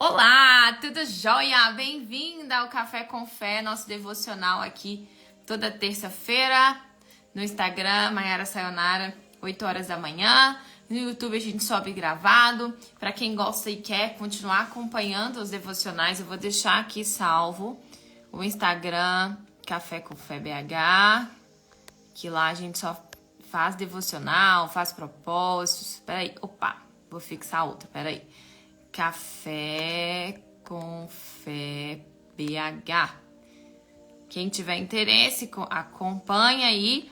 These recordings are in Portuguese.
Olá, tudo jóia? Bem-vinda ao Café com Fé, nosso devocional aqui toda terça-feira no Instagram, Mayara Sayonara, 8 horas da manhã. No YouTube a gente sobe gravado. Para quem gosta e quer continuar acompanhando os devocionais, eu vou deixar aqui salvo o Instagram Café com Fé BH, que lá a gente só faz devocional, faz propósitos. Peraí, vou fixar outra, peraí. Café com Fé BH. Quem tiver interesse, acompanha aí.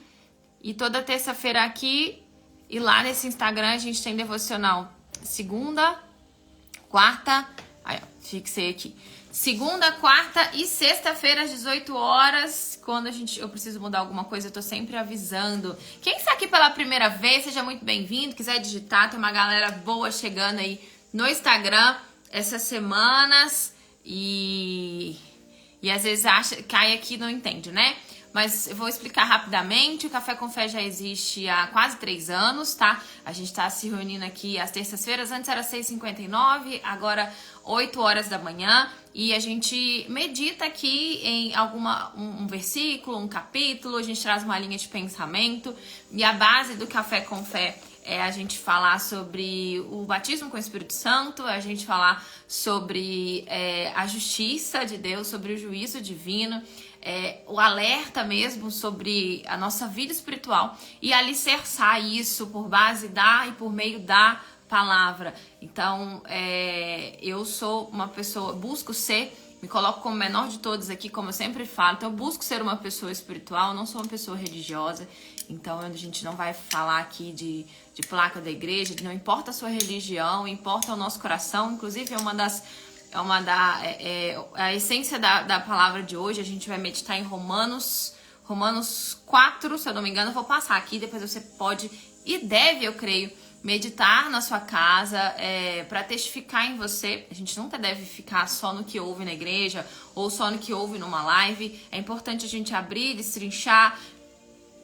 E toda terça-feira aqui e lá nesse Instagram a gente tem devocional segunda, quarta, fixei aqui. Segunda, quarta e sexta-feira às 18 horas. Quando eu preciso mudar alguma coisa, eu tô sempre avisando. Quem está aqui pela primeira vez, seja muito bem-vindo. Quiser digitar, tem uma galera boa chegando aí no Instagram essas semanas e às vezes cai aqui e não entende, né? Mas eu vou explicar rapidamente. O Café com Fé já existe há quase 3 anos, tá? A gente tá se reunindo aqui às terças-feiras. Antes era 6h59, agora 8 horas da manhã. E a gente medita aqui em um versículo, um capítulo. A gente traz uma linha de pensamento. E a base do Café com Fé é a gente falar sobre o batismo com o Espírito Santo, a gente falar sobre a justiça de Deus, sobre o juízo divino, o alerta mesmo sobre a nossa vida espiritual e alicerçar isso por base e por meio da palavra. Então, eu sou uma pessoa, me coloco como menor de todos aqui, como eu sempre falo. Então eu busco ser uma pessoa espiritual, não sou uma pessoa religiosa. Então a gente não vai falar aqui de placa da igreja, não importa a sua religião, importa o nosso coração. Inclusive a essência da palavra de hoje. A gente vai meditar em Romanos 4, se eu não me engano. Eu vou passar aqui, depois você pode e deve, eu creio, meditar na sua casa, para testificar em você. A gente nunca deve ficar só no que ouve na igreja ou só no que ouve numa live. É importante a gente abrir, destrinchar,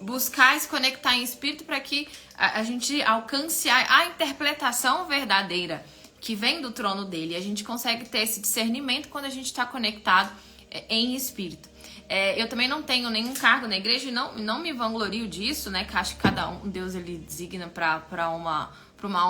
buscar se conectar em espírito para que a gente alcance a interpretação verdadeira que vem do trono dele. A gente consegue ter esse discernimento quando a gente está conectado em espírito. Eu também não tenho nenhum cargo na igreja e não me vanglorio disso, né? Que acho que cada um, Deus ele designa para uma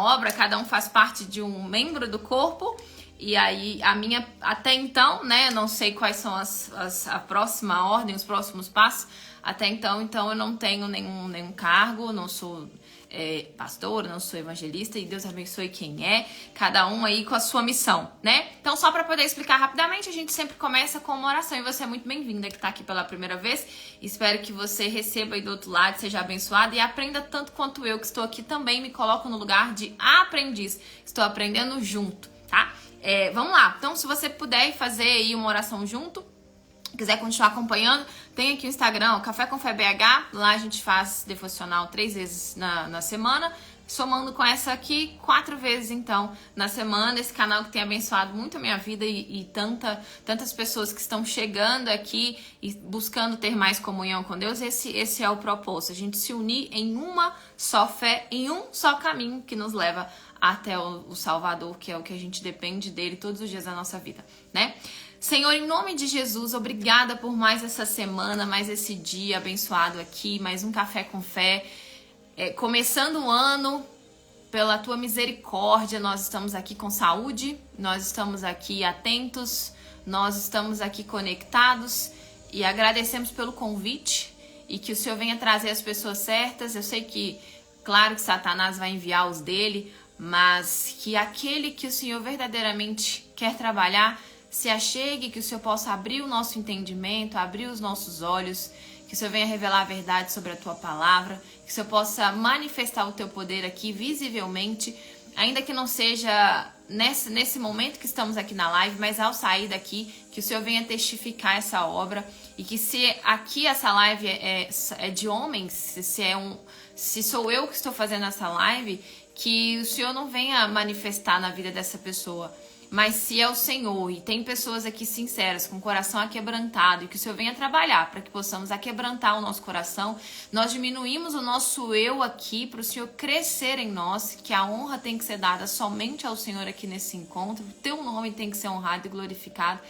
obra, cada um faz parte de um membro do corpo. E aí a minha, até então, né? Não sei quais são a próxima ordem, os próximos passos. Até então eu não tenho nenhum cargo, não sou pastor, não sou evangelista, e Deus abençoe quem é, cada um aí com a sua missão, né? Então, só para poder explicar rapidamente, a gente sempre começa com uma oração, e você é muito bem-vinda que tá aqui pela primeira vez. Espero que você receba aí do outro lado, seja abençoado e aprenda tanto quanto eu, que estou aqui também, me coloco no lugar de aprendiz, estou aprendendo junto, tá? Vamos lá, então se você puder fazer aí uma oração junto, quiser continuar acompanhando, tem aqui o Instagram, o Café com Fé BH. Lá a gente faz devocional 3 vezes na semana, somando com essa aqui 4 vezes então na semana. Esse canal que tem abençoado muito a minha vida e tantas pessoas que estão chegando aqui e buscando ter mais comunhão com Deus. Esse é o propósito, a gente se unir em uma só fé, em um só caminho que nos leva até o Salvador, que é o que a gente depende dele todos os dias da nossa vida, né? Senhor, em nome de Jesus, obrigada por mais essa semana, mais esse dia abençoado aqui, mais um Café com Fé. Começando o ano, pela tua misericórdia, nós estamos aqui com saúde, nós estamos aqui atentos, nós estamos aqui conectados e agradecemos pelo convite e que o Senhor venha trazer as pessoas certas. Eu sei que, claro que Satanás vai enviar os dele, mas que aquele que o Senhor verdadeiramente quer trabalhar se achegue, que o Senhor possa abrir o nosso entendimento, abrir os nossos olhos, que o Senhor venha revelar a verdade sobre a tua palavra, que o Senhor possa manifestar o teu poder aqui visivelmente, ainda que não seja nesse momento que estamos aqui na live, mas ao sair daqui, que o Senhor venha testificar essa obra e que se aqui essa live é de homens, se sou eu que estou fazendo essa live, que o Senhor não venha manifestar na vida dessa pessoa. Mas se é o Senhor, e tem pessoas aqui sinceras, com o coração aquebrantado, e que o Senhor venha trabalhar para que possamos aquebrantar o nosso coração, nós diminuímos o nosso eu aqui para o Senhor crescer em nós, que a honra tem que ser dada somente ao Senhor aqui nesse encontro, o teu nome tem que ser honrado e glorificado.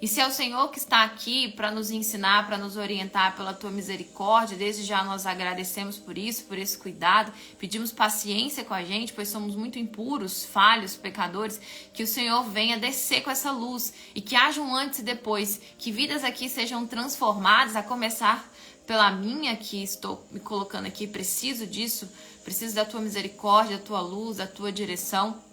E se é o Senhor que está aqui para nos ensinar, para nos orientar pela tua misericórdia, desde já nós agradecemos por isso, por esse cuidado, pedimos paciência com a gente, pois somos muito impuros, falhos, pecadores, que o Senhor venha descer com essa luz e que haja um antes e depois, que vidas aqui sejam transformadas, a começar pela minha, que estou me colocando aqui, preciso disso, preciso da tua misericórdia, da tua luz, da tua direção.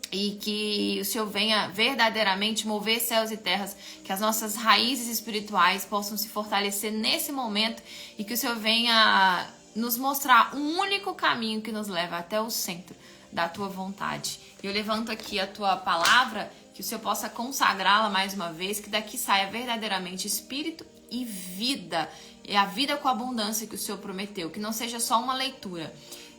E que o Senhor venha verdadeiramente mover céus e terras, que as nossas raízes espirituais possam se fortalecer nesse momento e que o Senhor venha nos mostrar um único caminho que nos leva até o centro da tua vontade. Eu levanto aqui a tua palavra, que o Senhor possa consagrá-la mais uma vez, que daqui saia verdadeiramente espírito e vida, é a vida com abundância que o Senhor prometeu, que não seja só uma leitura,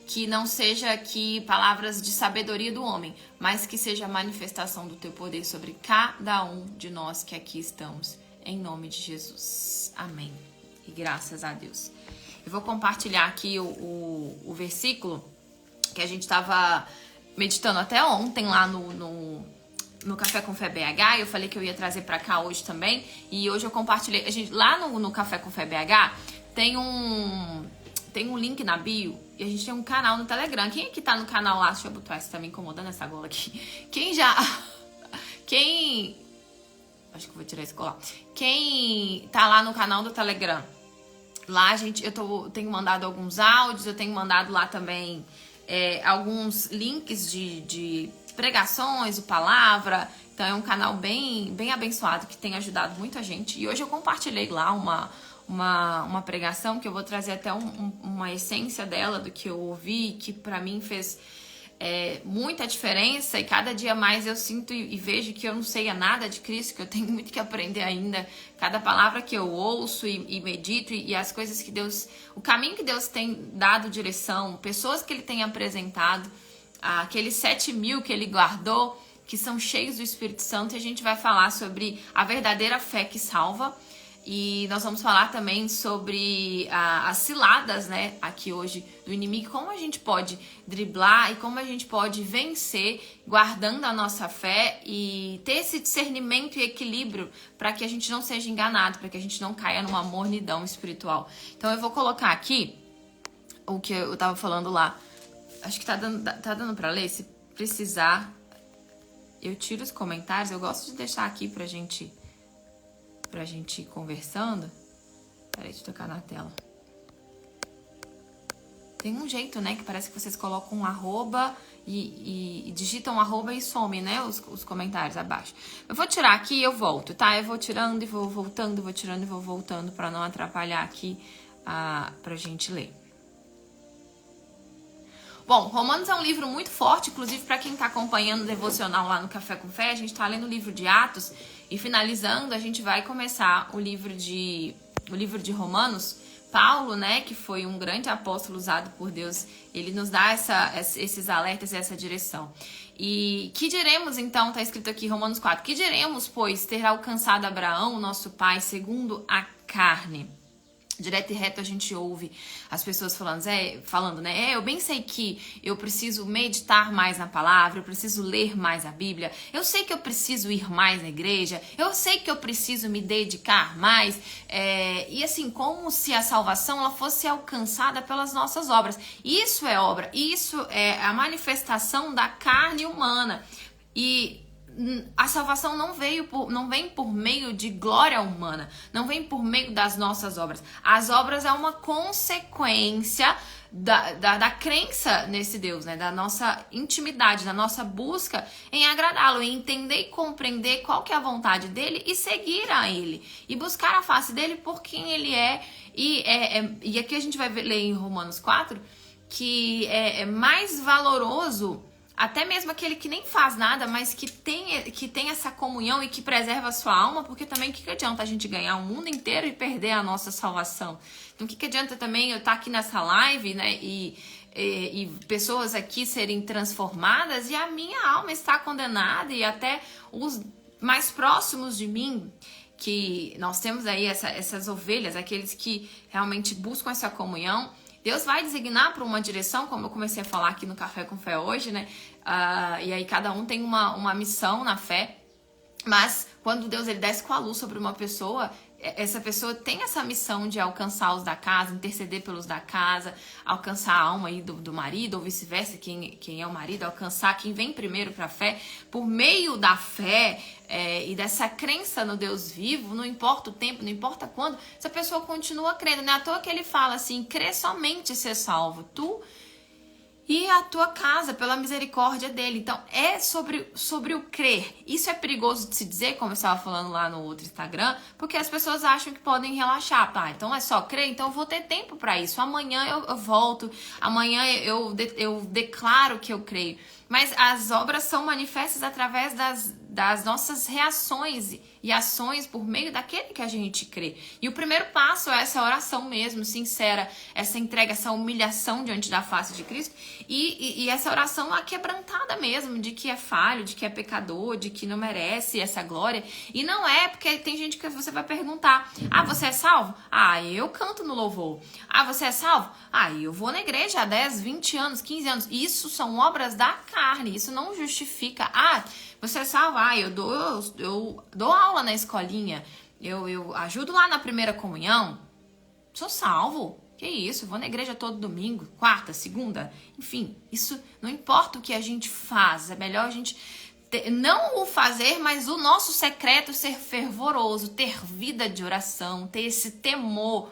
que não seja aqui palavras de sabedoria do homem, mas que seja a manifestação do teu poder sobre cada um de nós que aqui estamos. Em nome de Jesus. Amém. E graças a Deus. Eu vou compartilhar aqui o versículo que a gente estava meditando até ontem lá no Café com Fé BH. Eu falei que eu ia trazer para cá hoje também. E hoje eu compartilhei. A gente, lá no Café com Fé BH tem um link na bio e a gente tem um canal no Telegram. Quem aqui tá no canal lá? Deixa eu botar isso, tá me incomodando essa gola aqui. Acho que eu vou tirar esse colar. Quem tá lá no canal do Telegram, lá eu tenho mandado alguns áudios, eu tenho mandado lá também alguns links de pregações, de palavra. Então é um canal bem, bem abençoado que tem ajudado muita gente. E hoje eu compartilhei lá uma pregação que eu vou trazer até uma essência dela, do que eu ouvi, que pra mim fez muita diferença, e cada dia mais eu sinto e vejo que eu não sei nada de Cristo, que eu tenho muito que aprender ainda. Cada palavra que eu ouço e medito, e as coisas que Deus, o caminho que Deus tem dado direção, pessoas que Ele tem apresentado, aqueles 7.000 que Ele guardou, que são cheios do Espírito Santo. E a gente vai falar sobre a verdadeira fé que salva. E nós vamos falar também sobre as ciladas, né, aqui hoje do inimigo, como a gente pode driblar e como a gente pode vencer guardando a nossa fé e ter esse discernimento e equilíbrio para que a gente não seja enganado, para que a gente não caia numa mornidão espiritual. Então eu vou colocar aqui o que eu tava falando lá. Acho que tá dando para ler. Se precisar, eu tiro os comentários. Eu gosto de deixar aqui pra gente ir conversando. Peraí, deixa eu tocar na tela. Tem um jeito, né, que parece que vocês colocam um arroba e digitam um arroba e some, né, os comentários abaixo. Eu vou tirar aqui e eu volto, tá? Eu vou tirando e vou voltando, vou tirando e vou voltando pra não atrapalhar aqui pra gente ler. Bom, Romanos é um livro muito forte, inclusive para quem está acompanhando o devocional lá no Café com Fé. A gente está lendo o livro de Atos e finalizando, a gente vai começar o livro de Romanos. Paulo, né, que foi um grande apóstolo usado por Deus, ele nos dá esses alertas e essa direção. E que diremos então, está escrito aqui Romanos 4, que diremos, pois, ter alcançado Abraão, nosso pai, segundo a carne? Direto e reto a gente ouve as pessoas falando, né? Eu bem sei que eu preciso meditar mais na palavra, eu preciso ler mais a Bíblia, eu sei que eu preciso ir mais na igreja, eu sei que eu preciso me dedicar mais. E assim, como se a salvação ela fosse alcançada pelas nossas obras. Isso é obra, isso é a manifestação da carne humana. E a salvação não vem por meio de glória humana, não vem por meio das nossas obras. As obras é uma consequência da crença nesse Deus, né? Da nossa intimidade, da nossa busca em agradá-lo, em entender e compreender qual que é a vontade dele e seguir a ele, e buscar a face dele por quem ele é. E aqui a gente vai ler em Romanos 4 que é mais valoroso até mesmo aquele que nem faz nada, mas que tem essa comunhão e que preserva a sua alma, porque também o que adianta a gente ganhar o mundo inteiro e perder a nossa salvação? Então o que adianta também eu estar aqui nessa live, né, e e pessoas aqui serem transformadas, e a minha alma está condenada, e até os mais próximos de mim, que nós temos aí essas ovelhas, aqueles que realmente buscam essa comunhão, Deus vai designar para uma direção, como eu comecei a falar aqui no Café com Fé hoje, né? E aí cada um tem uma missão na fé, mas quando Deus ele desce com a luz sobre uma pessoa, essa pessoa tem essa missão de alcançar os da casa, interceder pelos da casa, alcançar a alma aí do marido, ou vice-versa, quem é o marido, alcançar quem vem primeiro para a fé, por meio da fé e dessa crença no Deus vivo, não importa o tempo, não importa quando, essa pessoa continua crendo. Não é à toa que ele fala assim, crê somente e ser salvo, tu e a tua casa, pela misericórdia dele. Então, é sobre o crer. Isso é perigoso de se dizer, como eu estava falando lá no outro Instagram, porque as pessoas acham que podem relaxar. Tá, então é só crer, então eu vou ter tempo para isso. Amanhã eu volto, amanhã eu declaro que eu creio. Mas as obras são manifestas através das nossas reações e ações por meio daquele que a gente crê. E o primeiro passo é essa oração mesmo, sincera, essa entrega, essa humilhação diante da face de Cristo. E essa oração aquebrantada mesmo, de que é falho, de que é pecador, de que não merece essa glória. E não é, porque tem gente que você vai perguntar, você é salvo? Eu canto no louvor. Você é salvo? Eu vou na igreja há 10, 20 anos, 15 anos. Isso são obras da carne, isso não justifica. Você é salvo? Eu dou aula na escolinha, eu ajudo lá na primeira comunhão. Sou salvo. Que isso, vou na igreja todo domingo, quarta, segunda, enfim, isso não importa o que a gente faz, é melhor a gente não o fazer, mas o nosso secreto ser fervoroso, ter vida de oração, ter esse temor,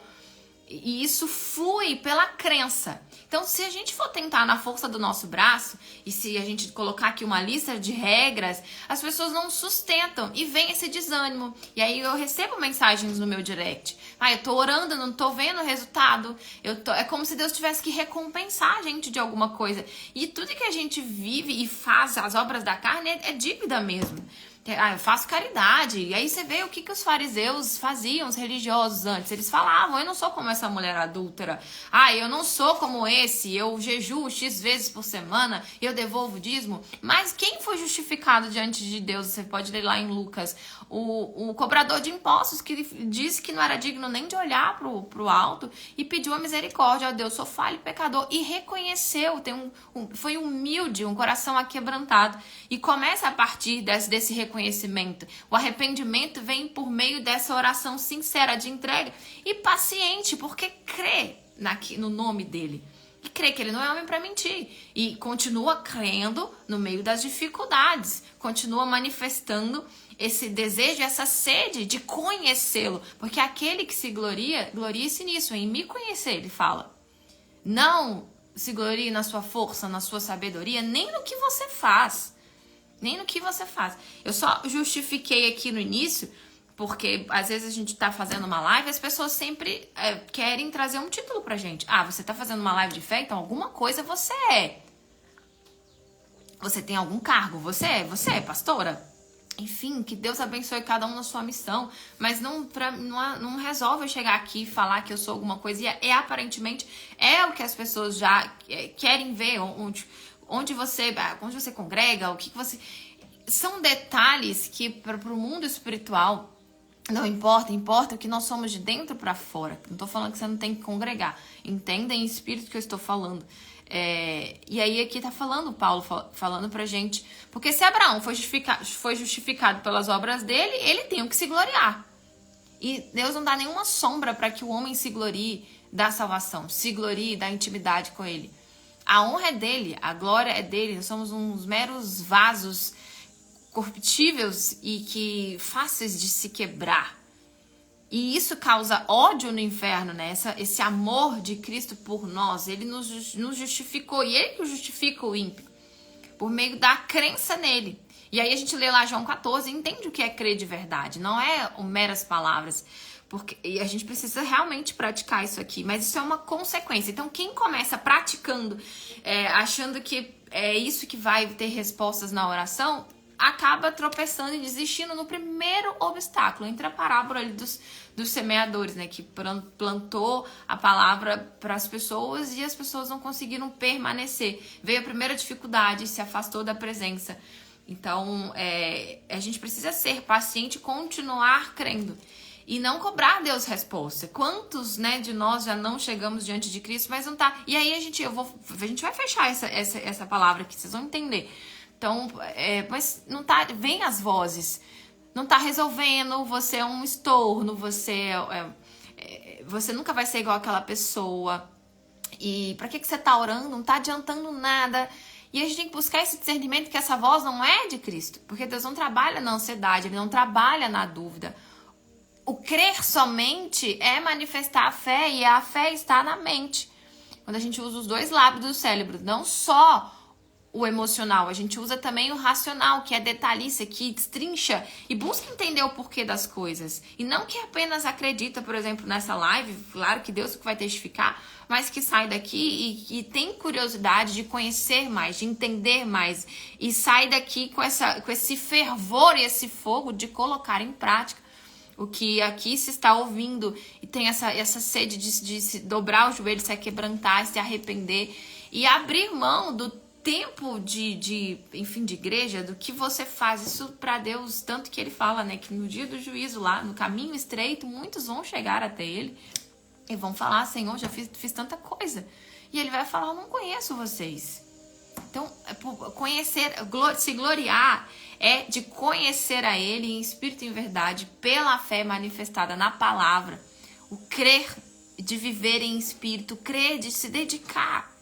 e isso flui pela crença. Então, se a gente for tentar na força do nosso braço, e se a gente colocar aqui uma lista de regras, as pessoas não sustentam e vem esse desânimo. E aí eu recebo mensagens no meu direct. Eu tô orando, não tô vendo o resultado. É como se Deus tivesse que recompensar a gente de alguma coisa. E tudo que a gente vive e faz, as obras da carne, é dívida mesmo. Eu faço caridade. E aí você vê o que os fariseus faziam, os religiosos antes. Eles falavam, eu não sou como essa mulher adúltera. Eu não sou como esse, eu jejuo X vezes por semana, eu devolvo dízimo. Mas quem foi justificado diante de Deus? Você pode ler lá em Lucas. O cobrador de impostos que disse que não era digno nem de olhar pro alto e pediu a misericórdia. Deus, sou falho e pecador. E reconheceu, foi humilde, um coração aquebrantado. E começa a partir desse reconhecimento. O arrependimento vem por meio dessa oração sincera de entrega e paciente, porque crê no nome dele. E crê que ele não é homem para mentir. E continua crendo no meio das dificuldades. Continua manifestando esse desejo, essa sede de conhecê-lo. Porque aquele que se glorie-se nisso, em me conhecer, ele fala. Não se glorie na sua força, na sua sabedoria, nem no que você faz. Nem no que você faz. Eu só justifiquei aqui no início, porque às vezes a gente tá fazendo uma live e as pessoas sempre querem trazer um título pra gente. Você tá fazendo uma live de fé, então alguma coisa você é. Você tem algum cargo, você é pastora. Enfim, que Deus abençoe cada um na sua missão. Mas não resolve eu chegar aqui e falar que eu sou alguma coisa. E aparentemente é o que as pessoas já querem ver, onde você congrega, o que você... São detalhes que para o mundo espiritual não importa, importa o que nós somos de dentro para fora. Não estou falando que você não tem que congregar. Entenda em espírito que eu estou falando. E aí aqui tá falando, Paulo falando pra gente, porque se Abraão foi justificado pelas obras dele, ele tem o que se gloriar. E Deus não dá nenhuma sombra para que o homem se glorie da salvação, se glorie da intimidade com ele. A honra é dele, a glória é dele. Nós somos uns meros vasos corruptíveis e que fáceis de se quebrar. E isso causa ódio no inferno, né? Esse amor de Cristo por nós. Ele nos justificou. E ele que justifica o ímpio. Por meio da crença nele. E aí a gente lê lá João 14 e entende o que é crer de verdade. Não é meras palavras. E a gente precisa realmente praticar isso aqui. Mas isso é uma consequência. Então quem começa praticando, achando que é isso que vai ter respostas na oração, acaba tropeçando e desistindo no primeiro obstáculo. Entra a parábola ali dos semeadores, né? Que plantou a palavra para as pessoas e as pessoas não conseguiram permanecer. Veio a primeira dificuldade, se afastou da presença. Então, a gente precisa ser paciente e continuar crendo. E não cobrar Deus resposta. Quantos, né, de nós já não chegamos diante de Cristo, mas não tá. E aí a gente vai fechar essa palavra aqui, vocês vão entender. Então, mas não tá. Vem as vozes. Não tá resolvendo, você é um estorno, você nunca vai ser igual aquela pessoa. E pra que você tá orando? Não tá adiantando nada. E a gente tem que buscar esse discernimento que essa voz não é de Cristo. Porque Deus não trabalha na ansiedade, Ele não trabalha na dúvida. O crer somente é manifestar a fé e a fé está na mente. Quando a gente usa os dois lados do cérebro, não só o emocional, a gente usa também o racional, que é detalhista, que destrincha e busca entender o porquê das coisas. E não que apenas acredita, por exemplo, nessa live, claro que Deus vai testificar, mas que sai daqui e tem curiosidade de conhecer mais, de entender mais. E sai daqui com esse fervor e esse fogo de colocar em prática o que aqui se está ouvindo e tem essa sede de se dobrar o joelho, se quebrantar, se arrepender e abrir mão do tempo de igreja, do que você faz. Isso para Deus, tanto que Ele fala, né, que no dia do juízo lá, no caminho estreito, muitos vão chegar até Ele e vão falar: Senhor, já fiz tanta coisa. E Ele vai falar: eu não conheço vocês. Então, conhecer, se gloriar é de conhecer a Ele em espírito e em verdade, pela fé manifestada na palavra, o crer de viver em espírito, crer de se dedicar.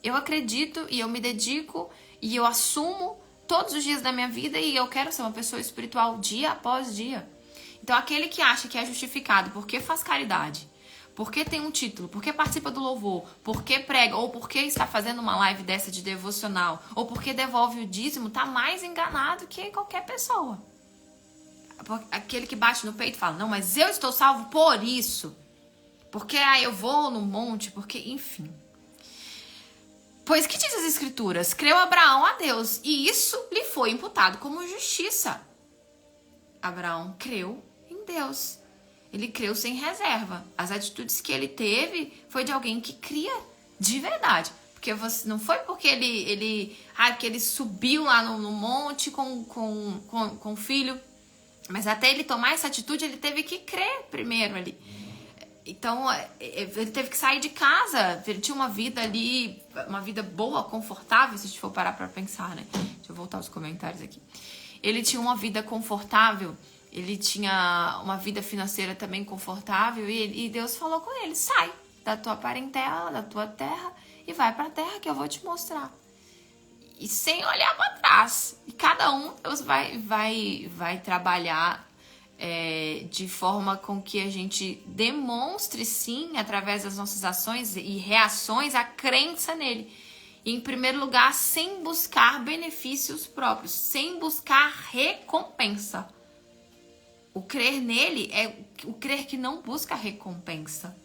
Eu acredito e eu me dedico e eu assumo todos os dias da minha vida e eu quero ser uma pessoa espiritual dia após dia. Então, aquele que acha que é justificado porque faz caridade, porque tem um título, porque participa do louvor, porque prega, ou porque está fazendo uma live dessa de devocional, ou porque devolve o dízimo, tá mais enganado que qualquer pessoa. Aquele que bate no peito e fala: não, mas eu estou salvo por isso. Porque eu vou no monte, porque, enfim. Pois que diz as Escrituras? Creu Abraão a Deus, e isso lhe foi imputado como justiça. Abraão creu em Deus. Ele creu sem reserva. As atitudes que ele teve foi de alguém que cria de verdade. Porque não foi porque ele subiu lá no monte com o filho. Mas até ele tomar essa atitude, ele teve que crer primeiro ali. Então, ele teve que sair de casa. Ele tinha uma vida ali, uma vida boa, confortável, se a gente for parar pra pensar, né? Deixa eu voltar aos comentários aqui. Ele tinha uma vida confortável. Ele tinha uma vida financeira também confortável e Deus falou com ele: sai da tua parentela, da tua terra e vai para a terra que eu vou te mostrar. E sem olhar para trás. E cada um Deus vai trabalhar de forma com que a gente demonstre sim, através das nossas ações e reações, a crença nele. E, em primeiro lugar, sem buscar benefícios próprios, sem buscar recompensa. O crer nele é o crer que não busca recompensa.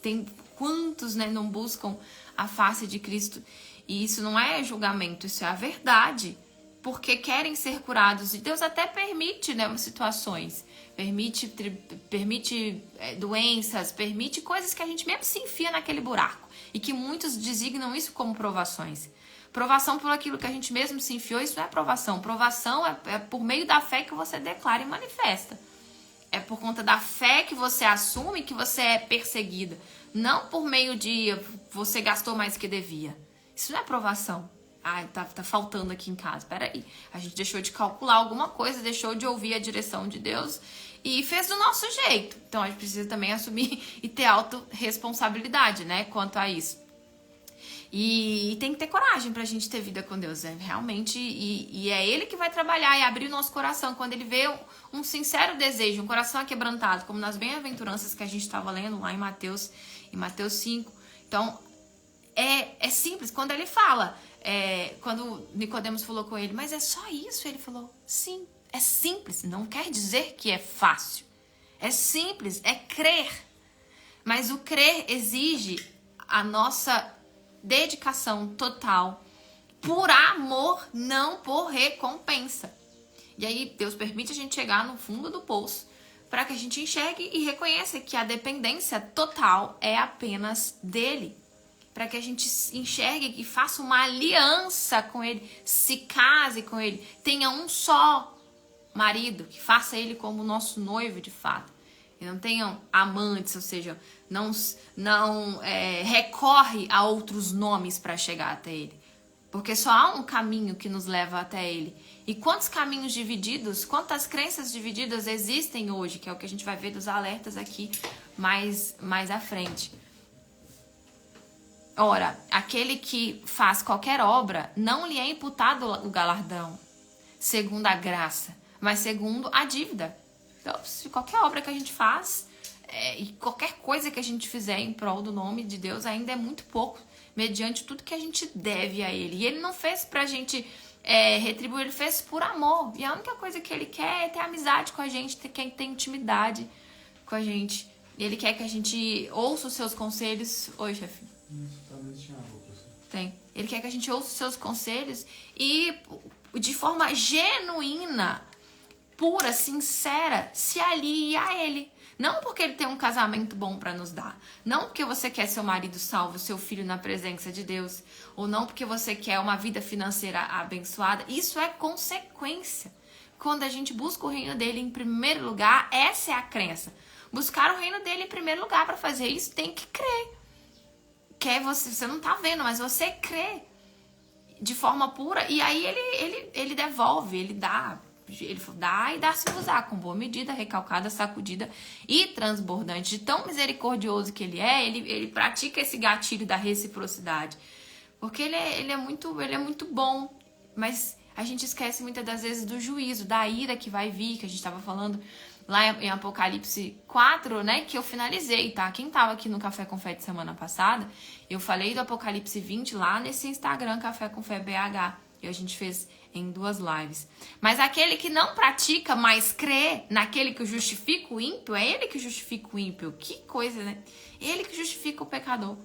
Tem quantos, né, não buscam a face de Cristo? E isso não é julgamento, isso é a verdade. Porque querem ser curados. E Deus até permite, né, situações. Permite doenças, permite coisas que a gente mesmo se enfia naquele buraco. E que muitos designam isso como provações. Provação por aquilo que a gente mesmo se enfiou, isso não é provação. Provação é por meio da fé que você declara e manifesta. É por conta da fé que você assume que você é perseguida. Não por meio de você gastou mais do que devia. Isso não é provação. Tá faltando aqui em casa. Peraí. A gente deixou de calcular alguma coisa, deixou de ouvir a direção de Deus e fez do nosso jeito. Então a gente precisa também assumir e ter autorresponsabilidade, né, quanto a isso. E tem que ter coragem pra gente ter vida com Deus, realmente, e é Ele que vai trabalhar e abrir o nosso coração, quando Ele vê um sincero desejo, um coração aquebrantado, como nas bem-aventuranças que a gente estava lendo lá em Mateus 5. Então, é simples, quando Ele fala, quando Nicodemos falou com Ele: mas é só isso? Ele falou: sim, é simples, não quer dizer que é fácil, é simples, é crer, mas o crer exige a nossa dedicação total por amor, não por recompensa. E aí Deus permite a gente chegar no fundo do poço para que a gente enxergue e reconheça que a dependência total é apenas dele. Para que a gente enxergue e faça uma aliança com ele, se case com ele, tenha um só marido, que faça ele como nosso noivo de fato. E não tenham amantes, ou seja, não recorre a outros nomes para chegar até ele. Porque só há um caminho que nos leva até ele. E quantos caminhos divididos, quantas crenças divididas existem hoje, que é o que a gente vai ver dos alertas aqui mais à frente. Ora, aquele que faz qualquer obra, não lhe é imputado o galardão, segundo a graça, mas segundo a dívida. Então, se qualquer obra que a gente faz, e qualquer coisa que a gente fizer em prol do nome de Deus, ainda é muito pouco, mediante tudo que a gente deve a Ele. E Ele não fez pra gente retribuir, Ele fez por amor. E a única coisa que Ele quer é ter amizade com a gente, quer ter intimidade com a gente. Ele quer que a gente ouça os seus conselhos. Oi, chefe. Talvez tinha roupa, assim. Tem. Ele quer que a gente ouça os seus conselhos e, de forma genuína, pura, sincera, se alie a Ele. Não porque Ele tem um casamento bom para nos dar. Não porque você quer seu marido salvo, seu filho na presença de Deus. Ou não porque você quer uma vida financeira abençoada. Isso é consequência. Quando a gente busca o reino dele em primeiro lugar, essa é a crença. Buscar o reino dele em primeiro lugar, para fazer isso, tem que crer. Você não tá vendo, mas você crê de forma pura. E aí ele devolve, ele dá e dá-se usar com boa medida, recalcada, sacudida e transbordante. De tão misericordioso que ele pratica esse gatilho da reciprocidade. Porque ele é muito bom, mas a gente esquece muitas das vezes do juízo, da ira que vai vir, que a gente estava falando lá em Apocalipse 4, né, que eu finalizei, tá? Quem tava aqui no Café com Fé de semana passada, eu falei do Apocalipse 20 lá nesse Instagram, Café com Fé BH, e a gente fez em 2 lives. Mas aquele que não pratica, mas crê naquele que justifica o ímpio, é ele que justifica o ímpio. Que coisa, né? Ele que justifica o pecador.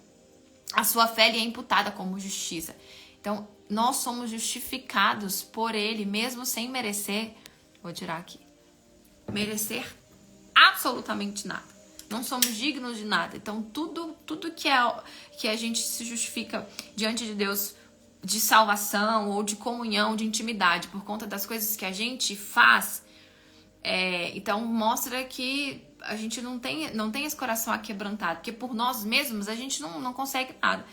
A sua fé lhe é imputada como justiça. Então, nós somos justificados por ele, mesmo sem merecer. Vou tirar aqui. Merecer absolutamente nada. Não somos dignos de nada. Então, tudo que a gente se justifica diante de Deus de salvação ou de comunhão, de intimidade, por conta das coisas que a gente faz, então mostra que a gente não tem esse coração aquebrantado, porque por nós mesmos a gente não consegue nada.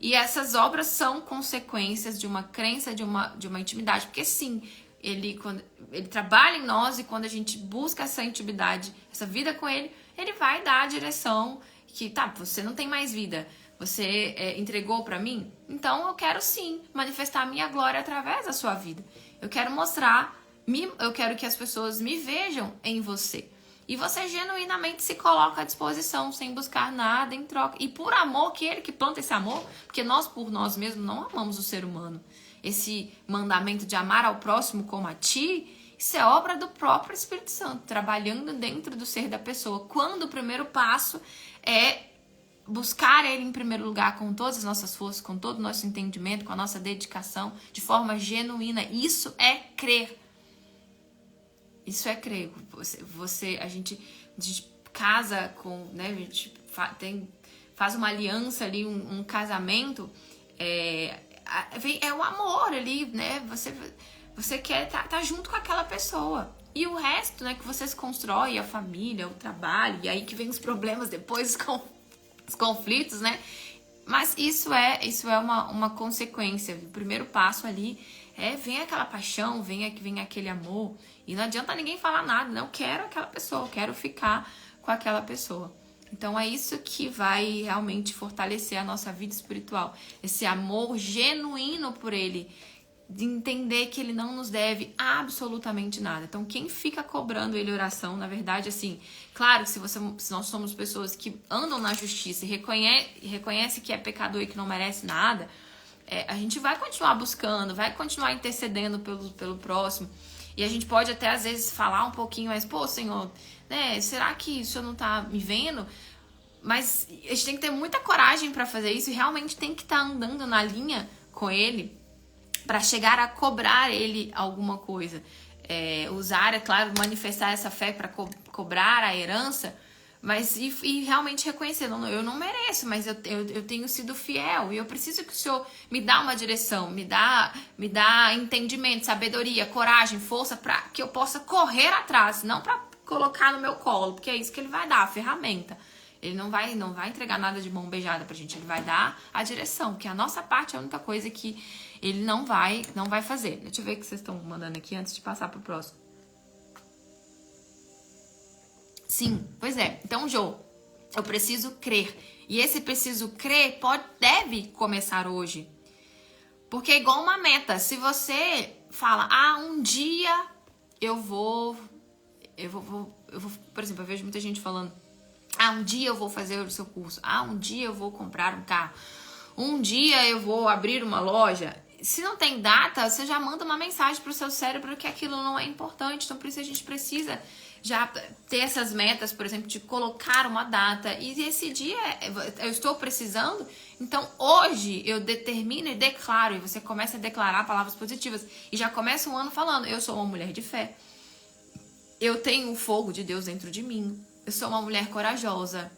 E essas obras são consequências de uma crença, de uma intimidade, porque sim, ele trabalha em nós, e quando a gente busca essa intimidade, essa vida com ele vai dar a direção que, tá, você não tem mais vida, você entregou pra mim, então eu quero sim manifestar a minha glória através da sua vida. Eu quero eu quero que as pessoas me vejam em você. E você genuinamente se coloca à disposição, sem buscar nada em troca. E por amor, que ele que planta esse amor, porque nós por nós mesmos não amamos o ser humano. Esse mandamento de amar ao próximo como a ti, isso é obra do próprio Espírito Santo, trabalhando dentro do ser da pessoa. Quando o primeiro passo é buscar ele em primeiro lugar com todas as nossas forças, com todo o nosso entendimento, com a nossa dedicação, de forma genuína. Isso é crer. Isso é crer. A gente casa com, né, a gente faz uma aliança ali, um casamento, é o amor ali, né? Você quer tá junto com aquela pessoa. E o resto, né, que vocês constroem, a família, o trabalho, e aí que vem os problemas depois, os conflitos, né? Mas isso é uma consequência. O primeiro passo ali vem aquela paixão, vem aquele amor. E não adianta ninguém falar nada, não, eu quero aquela pessoa, eu quero ficar com aquela pessoa. Então é isso que vai realmente fortalecer a nossa vida espiritual. Esse amor genuíno por ele, de entender que ele não nos deve absolutamente nada. Então quem fica cobrando ele oração, na verdade, assim, claro que se nós somos pessoas que andam na justiça e reconhece que é pecador e que não merece nada, a gente vai continuar buscando, vai continuar intercedendo pelo próximo. E a gente pode até às vezes falar um pouquinho, mas, pô, Senhor, né, será que o Senhor não tá me vendo? Mas a gente tem que ter muita coragem para fazer isso e realmente tem que estar andando na linha com ele para chegar a cobrar ele alguma coisa. Usar, é claro, manifestar essa fé para cobrar a herança, mas e realmente reconhecer, não, eu não mereço, mas eu tenho sido fiel e eu preciso que o Senhor me dá uma direção, me dá entendimento, sabedoria, coragem, força para que eu possa correr atrás, não para colocar no meu colo, porque é isso que ele vai dar, a ferramenta. Ele não vai entregar nada de mão beijada pra gente, ele vai dar a direção, que a nossa parte é a única coisa que ele não vai fazer. Deixa eu ver o que vocês estão mandando aqui antes de passar pro próximo. Sim, pois é. Então, Jô, eu preciso crer. E esse preciso crer deve começar hoje. Porque é igual uma meta. Se você fala, um dia eu vou, por exemplo, eu vejo muita gente falando, um dia eu vou fazer o seu curso. Um dia eu vou comprar um carro. Um dia eu vou abrir uma loja. Se não tem data, você já manda uma mensagem pro seu cérebro que aquilo não é importante. Então, por isso a gente precisa já ter essas metas, por exemplo, de colocar uma data. E esse dia eu estou precisando. Então, hoje eu determino e declaro. E você começa a declarar palavras positivas. E já começa um ano falando, eu sou uma mulher de fé. Eu tenho o fogo de Deus dentro de mim. Eu sou uma mulher corajosa.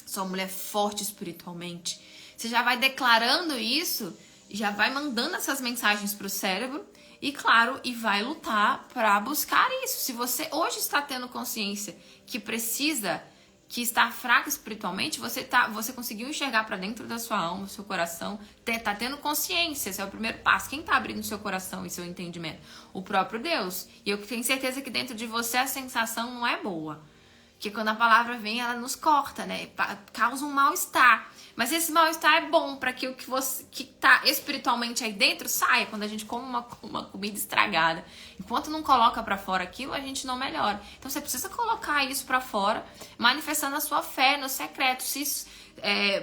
Sou uma mulher forte espiritualmente. Você já vai declarando isso, já vai mandando essas mensagens pro cérebro e, claro, e vai lutar para buscar isso. Se você hoje está tendo consciência que precisa, que está fraca espiritualmente, você conseguiu enxergar para dentro da sua alma, do seu coração, tá tendo consciência, esse é o primeiro passo. Quem tá abrindo seu coração e seu entendimento? O próprio Deus. E eu tenho certeza que dentro de você a sensação não é boa. Porque quando a palavra vem, ela nos corta, né? Causa um mal-estar. Mas esse mal-estar é bom para que o que tá espiritualmente aí dentro saia. Quando a gente come uma comida estragada. Enquanto não coloca para fora aquilo, a gente não melhora. Então você precisa colocar isso para fora, manifestando a sua fé no secreto,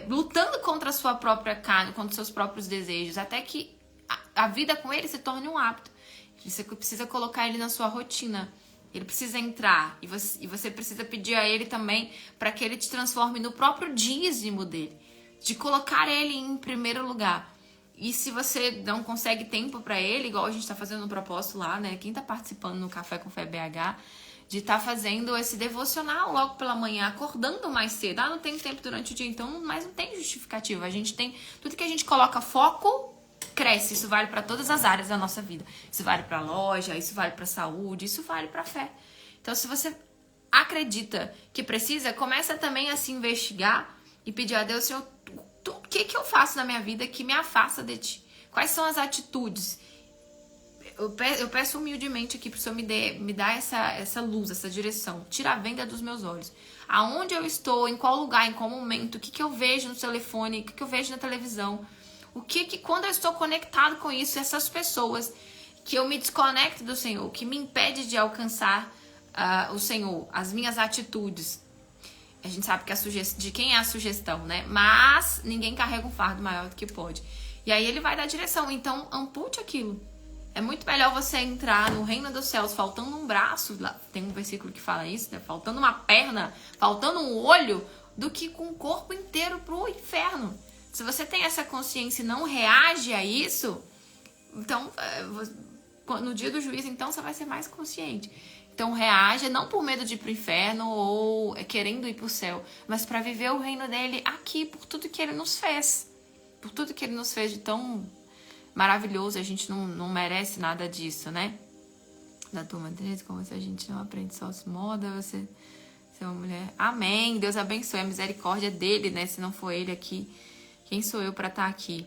lutando contra a sua própria carne, contra os seus próprios desejos, até que a vida com ele se torne um hábito. Você precisa colocar ele na sua rotina. Ele precisa entrar e você precisa pedir a ele também para que ele te transforme no próprio dízimo dele, de colocar ele em primeiro lugar. E se você não consegue tempo para ele, igual a gente está fazendo no propósito lá, né? Quem está participando no Café com Fé BH, de estar fazendo esse devocional logo pela manhã, acordando mais cedo. Não tem tempo durante o dia, então, mas não tem justificativa. A gente tem tudo que a gente coloca foco. Cresce, isso vale para todas as áreas da nossa vida. Isso vale para a loja, isso vale para a saúde, isso vale para a fé. Então, se você acredita que precisa, começa também a se investigar e pedir a Deus, Senhor, o que eu faço na minha vida que me afasta de Ti? Quais são as atitudes? Eu peço humildemente aqui para o Senhor me dar essa luz, essa direção. Tira a venda dos meus olhos. Aonde eu estou, em qual lugar, em qual momento, o que eu vejo no telefone, o que eu vejo na televisão. Quando eu estou conectado com isso, essas pessoas que eu me desconecto do Senhor, que me impede de alcançar o Senhor, as minhas atitudes. A gente sabe que de quem é a sugestão, né? Mas ninguém carrega um fardo maior do que pode. E aí ele vai dar direção. Então, ampute aquilo. É muito melhor você entrar no reino dos céus faltando um braço, tem um versículo que fala isso, né? Faltando uma perna, faltando um olho, do que com o corpo inteiro pro inferno. Se você tem essa consciência e não reage a isso, então, no dia do juízo, então, você vai ser mais consciente. Então, reage não por medo de ir pro inferno ou querendo ir pro céu, mas para viver o reino dele aqui, por tudo que ele nos fez. Por tudo que ele nos fez de tão maravilhoso, a gente não merece nada disso, né? Da turma 13, como se a gente não aprende só os moda, você ser uma mulher. Amém, Deus abençoe, a misericórdia dele, né? Se não for ele aqui, quem sou eu para estar aqui?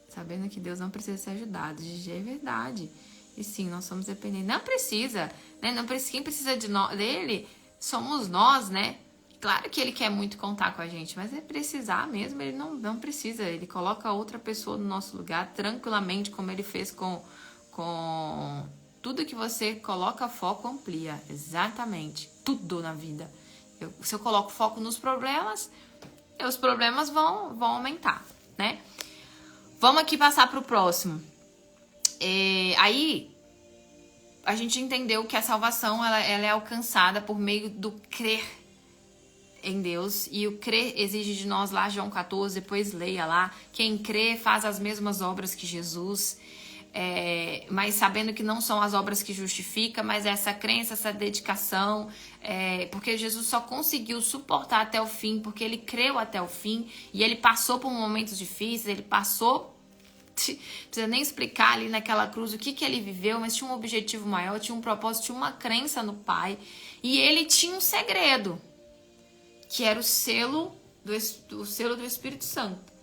Sabendo que Deus não precisa ser ajudado. Gigi, é verdade. E sim, nós somos dependentes. Não precisa, né? Quem precisa dele somos nós, né? Claro que ele quer muito contar com a gente, mas é precisar mesmo, ele não precisa. Ele coloca outra pessoa no nosso lugar tranquilamente, como ele fez com tudo que você coloca foco, amplia. Exatamente. Tudo na vida. Se eu coloco foco nos problemas, os problemas vão aumentar, né? Vamos aqui passar para o próximo. Aí, a gente entendeu que a salvação ela é alcançada por meio do crer em Deus. E o crer exige de nós lá, João 14, depois leia lá. Quem crê faz as mesmas obras que Jesus. mas sabendo que não são as obras que justificam, mas essa crença, essa dedicação, porque Jesus só conseguiu suportar até o fim, porque ele creu até o fim, e ele passou por momentos difíceis, ele passou, não precisa nem explicar ali naquela cruz o que ele viveu, mas tinha um objetivo maior, tinha um propósito, tinha uma crença no Pai, e ele tinha um segredo, que era o selo do Espírito Santo.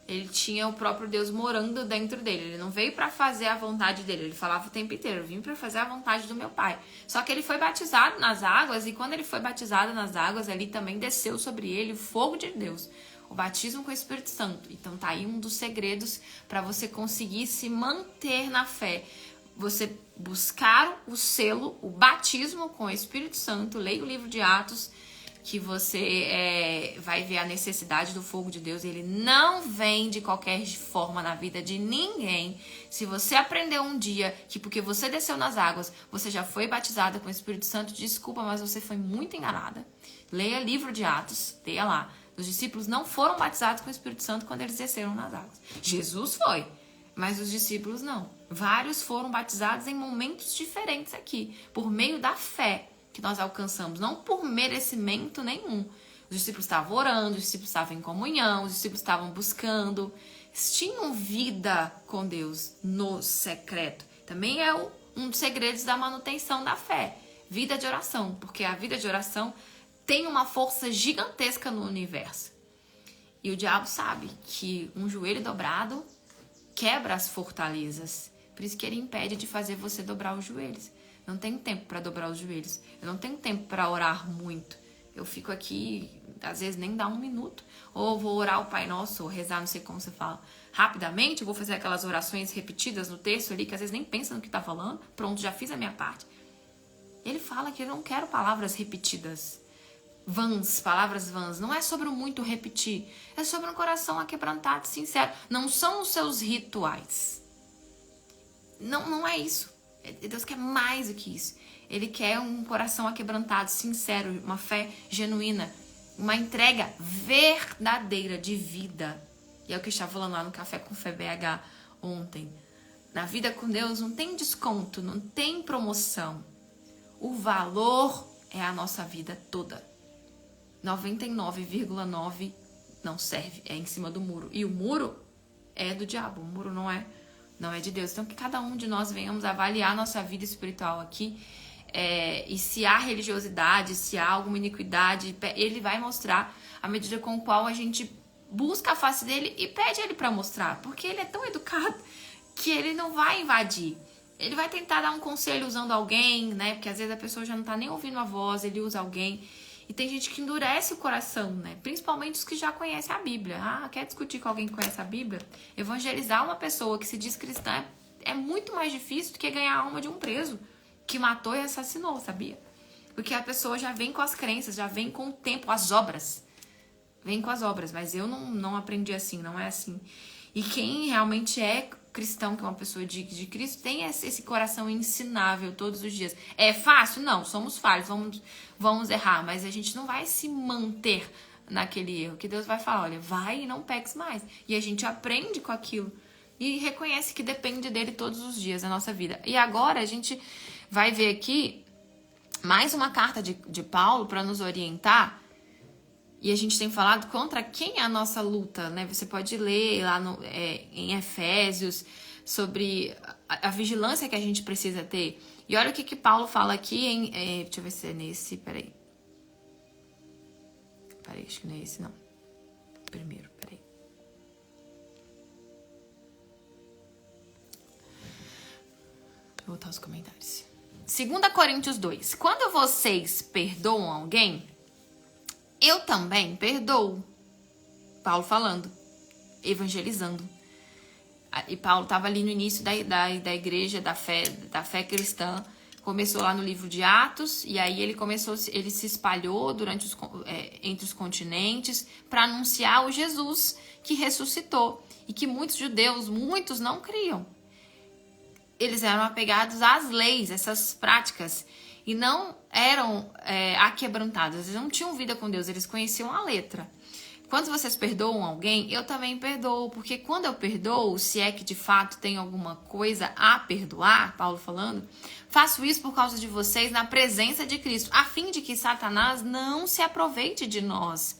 Ele tinha o próprio Deus morando dentro dele. Ele não veio para fazer a vontade dele. Ele falava o tempo inteiro, eu vim para fazer a vontade do meu Pai. Só que ele foi batizado nas águas, e quando ele foi batizado nas águas, ali também desceu sobre ele o fogo de Deus. O batismo com o Espírito Santo. Então tá aí um dos segredos para você conseguir se manter na fé. Você buscar o selo, o batismo com o Espírito Santo. Leia o livro de Atos, que você vai ver a necessidade do fogo de Deus. Ele não vem de qualquer forma na vida de ninguém. Se você aprendeu um dia que porque você desceu nas águas, você já foi batizada com o Espírito Santo, desculpa, mas você foi muito enganada. Leia o livro de Atos, leia lá. Os discípulos não foram batizados com o Espírito Santo quando eles desceram nas águas. Jesus foi, mas os discípulos não. Vários foram batizados em momentos diferentes aqui, por meio da fé que nós alcançamos, não por merecimento nenhum. Os discípulos estavam orando, os discípulos estavam em comunhão, os discípulos estavam buscando, eles tinham vida com Deus no secreto. Também é um dos segredos da manutenção da fé, vida de oração, porque a vida de oração tem uma força gigantesca no universo. E o diabo sabe que um joelho dobrado quebra as fortalezas, por isso que ele impede de fazer você dobrar os joelhos. Não tenho tempo para dobrar os joelhos. Eu não tenho tempo para orar muito. Eu fico aqui, às vezes nem dá 1 minuto. Ou vou orar o Pai Nosso, ou rezar, não sei como você fala, rapidamente. Eu vou fazer aquelas orações repetidas no texto ali, que às vezes nem pensa no que está falando. Pronto, já fiz a minha parte. Ele fala que eu não quero palavras repetidas. Palavras vãs. Não é sobre o muito repetir. É sobre um coração aquebrantado, sincero. Não são os seus rituais. Não é isso. Deus quer mais do que isso. Ele quer um coração aquebrantado, sincero, uma fé genuína, uma entrega verdadeira de vida. E é o que eu estava falando lá no Café com Fé BH ontem. Na vida com Deus não tem desconto, não tem promoção. O valor é a nossa vida toda. 99,9% não serve, é em cima do muro. E o muro é do diabo, o muro não é de Deus. Então que cada um de nós venhamos avaliar a nossa vida espiritual aqui, e se há religiosidade, se há alguma iniquidade, ele vai mostrar à medida com a qual a gente busca a face dele e pede ele para mostrar, porque ele é tão educado que ele não vai invadir. Ele vai tentar dar um conselho usando alguém, né? Porque às vezes a pessoa já não tá nem ouvindo a voz, ele usa alguém. E tem gente que endurece o coração, né? Principalmente os que já conhecem a Bíblia. Quer discutir com alguém que conhece a Bíblia? Evangelizar uma pessoa que se diz cristã é muito mais difícil do que ganhar a alma de um preso que matou e assassinou, sabia? Porque a pessoa já vem com as crenças, já vem com o tempo, as obras. Vem com as obras, mas eu não aprendi assim, não é assim. E quem realmente é cristão, que é uma pessoa de Cristo, tem esse coração ensinável todos os dias. É fácil? Não, somos falhos, vamos errar, mas a gente não vai se manter naquele erro, que Deus vai falar, olha, vai e não peques mais. E a gente aprende com aquilo e reconhece que depende dele todos os dias da nossa vida. E agora a gente vai ver aqui mais uma carta de Paulo para nos orientar. E a gente tem falado contra quem é a nossa luta, né? Você pode ler lá em Efésios sobre a vigilância que a gente precisa ter. E olha o que Paulo fala aqui deixa eu ver se é nesse, peraí, acho que não é esse, não. Primeiro, peraí. Vou voltar aos comentários. 2 Coríntios 2. Quando vocês perdoam alguém, eu também perdoo. Paulo falando, evangelizando. E Paulo estava ali no início da igreja, da fé cristã. Começou lá no livro de Atos, e aí ele se espalhou entre os continentes para anunciar o Jesus que ressuscitou. E que muitos judeus, muitos não criam. Eles eram apegados às leis, essas práticas, e não eram aquebrantados, eles não tinham vida com Deus, eles conheciam a letra. Quando vocês perdoam alguém, eu também perdoo. Porque quando eu perdoo, se é que de fato tem alguma coisa a perdoar, Paulo falando, faço isso por causa de vocês na presença de Cristo, a fim de que Satanás não se aproveite de nós,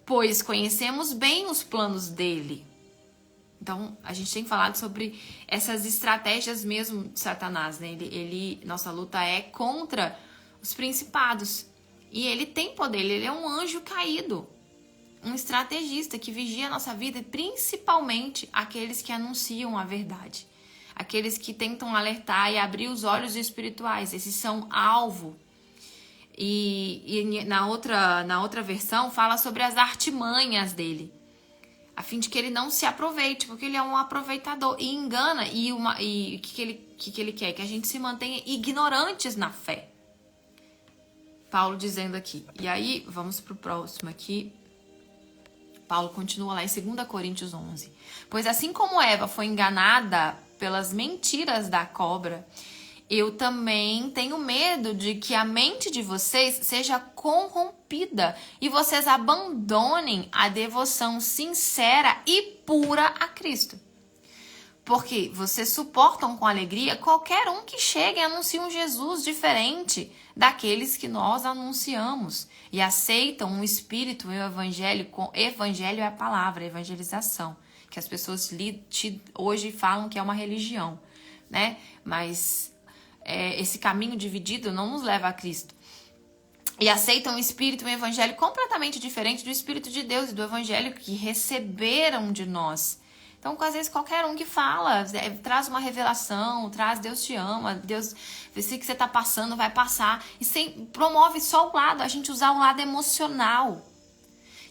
pois conhecemos bem os planos dele. Então, a gente tem falado sobre essas estratégias mesmo de Satanás, né? Nossa luta é contra os principados. E ele tem poder, ele é um anjo caído. Um estrategista que vigia a nossa vida, principalmente aqueles que anunciam a verdade. Aqueles que tentam alertar e abrir os olhos espirituais. Esses são alvo. E na outra versão fala sobre as artimanhas dele, a fim de que ele não se aproveite, porque ele é um aproveitador e engana. E o que ele quer? Que a gente se mantenha ignorantes na fé. Paulo dizendo aqui. E aí, vamos para o próximo aqui. Paulo continua lá em 2 Coríntios 11. Pois assim como Eva foi enganada pelas mentiras da cobra, eu também tenho medo de que a mente de vocês seja corrompida e vocês abandonem a devoção sincera e pura a Cristo. Porque vocês suportam com alegria qualquer um que chegue e anuncie um Jesus diferente daqueles que nós anunciamos e aceitam um espírito e o evangelho. Evangelho é a palavra, evangelização, que as pessoas hoje falam que é uma religião, né? Mas esse caminho dividido não nos leva a Cristo. E aceitam um espírito e um evangelho completamente diferente do espírito de Deus e do evangelho que receberam de nós. Então, às vezes, qualquer um que fala, traz uma revelação, traz Deus te ama, Deus, se que você está passando, vai passar. E promove só o lado, a gente usar o lado emocional.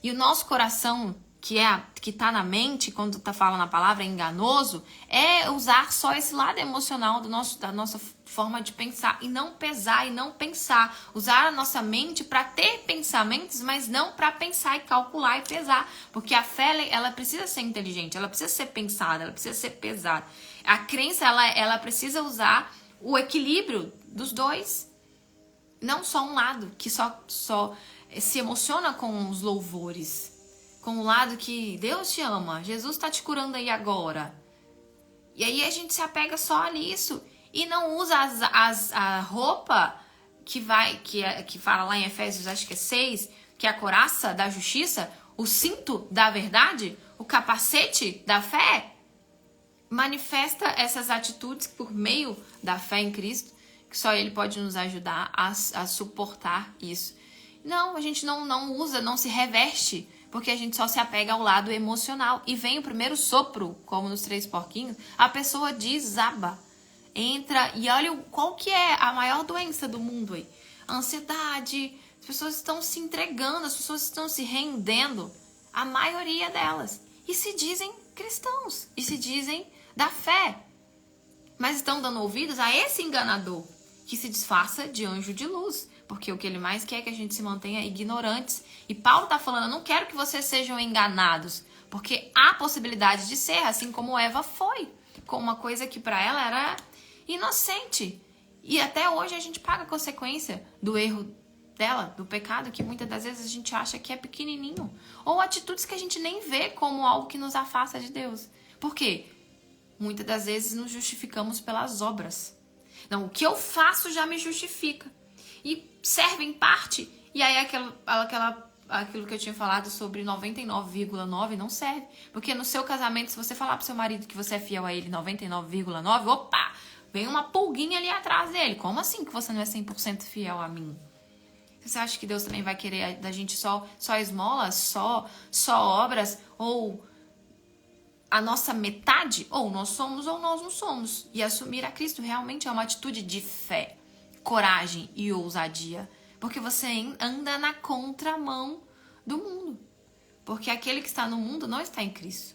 E o nosso coração, que está na mente, quando está falando a palavra, é enganoso, é usar só esse lado emocional da nossa forma de pensar e não pesar e não pensar. Usar a nossa mente para ter pensamentos, mas não para pensar e calcular e pesar. Porque a fé, ela precisa ser inteligente, ela precisa ser pensada, ela precisa ser pesada. A crença, ela precisa usar o equilíbrio dos dois. Não só um lado, que só se emociona com os louvores. Com o lado que Deus te ama, Jesus está te curando aí agora. E aí a gente se apega só nisso. E não usa a roupa que fala lá em Efésios, acho que é 6, que é a couraça da justiça, o cinto da verdade, o capacete da fé. Manifesta essas atitudes por meio da fé em Cristo, que só Ele pode nos ajudar a suportar isso. Não, a gente não usa, não se reveste, porque a gente só se apega ao lado emocional. E vem o primeiro sopro, como nos 3 porquinhos, a pessoa desaba. Entra e olha qual que é a maior doença do mundo aí. A ansiedade, as pessoas estão se entregando, as pessoas estão se rendendo, a maioria delas. E se dizem cristãos, e se dizem da fé. Mas estão dando ouvidos a esse enganador, que se disfarça de anjo de luz. Porque o que ele mais quer é que a gente se mantenha ignorantes. E Paulo está falando, eu não quero que vocês sejam enganados. Porque há possibilidade de ser, assim como Eva foi. Com uma coisa que para ela era inocente. E até hoje a gente paga a consequência do erro dela, do pecado, que muitas das vezes a gente acha que é pequenininho. Ou atitudes que a gente nem vê como algo que nos afasta de Deus. Por quê? Muitas das vezes nos justificamos pelas obras. Não, o que eu faço já me justifica. E serve em parte. E aí aquilo que eu tinha falado sobre 99,9 não serve. Porque no seu casamento, se você falar pro seu marido que você é fiel a ele 99,9, opa, vem uma pulguinha ali atrás dele. Como assim que você não é 100% fiel a mim? Você acha que Deus também vai querer da gente só esmolas, só obras, ou a nossa metade? Ou nós somos ou nós não somos. E assumir a Cristo realmente é uma atitude de fé, coragem e ousadia. Porque você anda na contramão do mundo. Porque aquele que está no mundo não está em Cristo.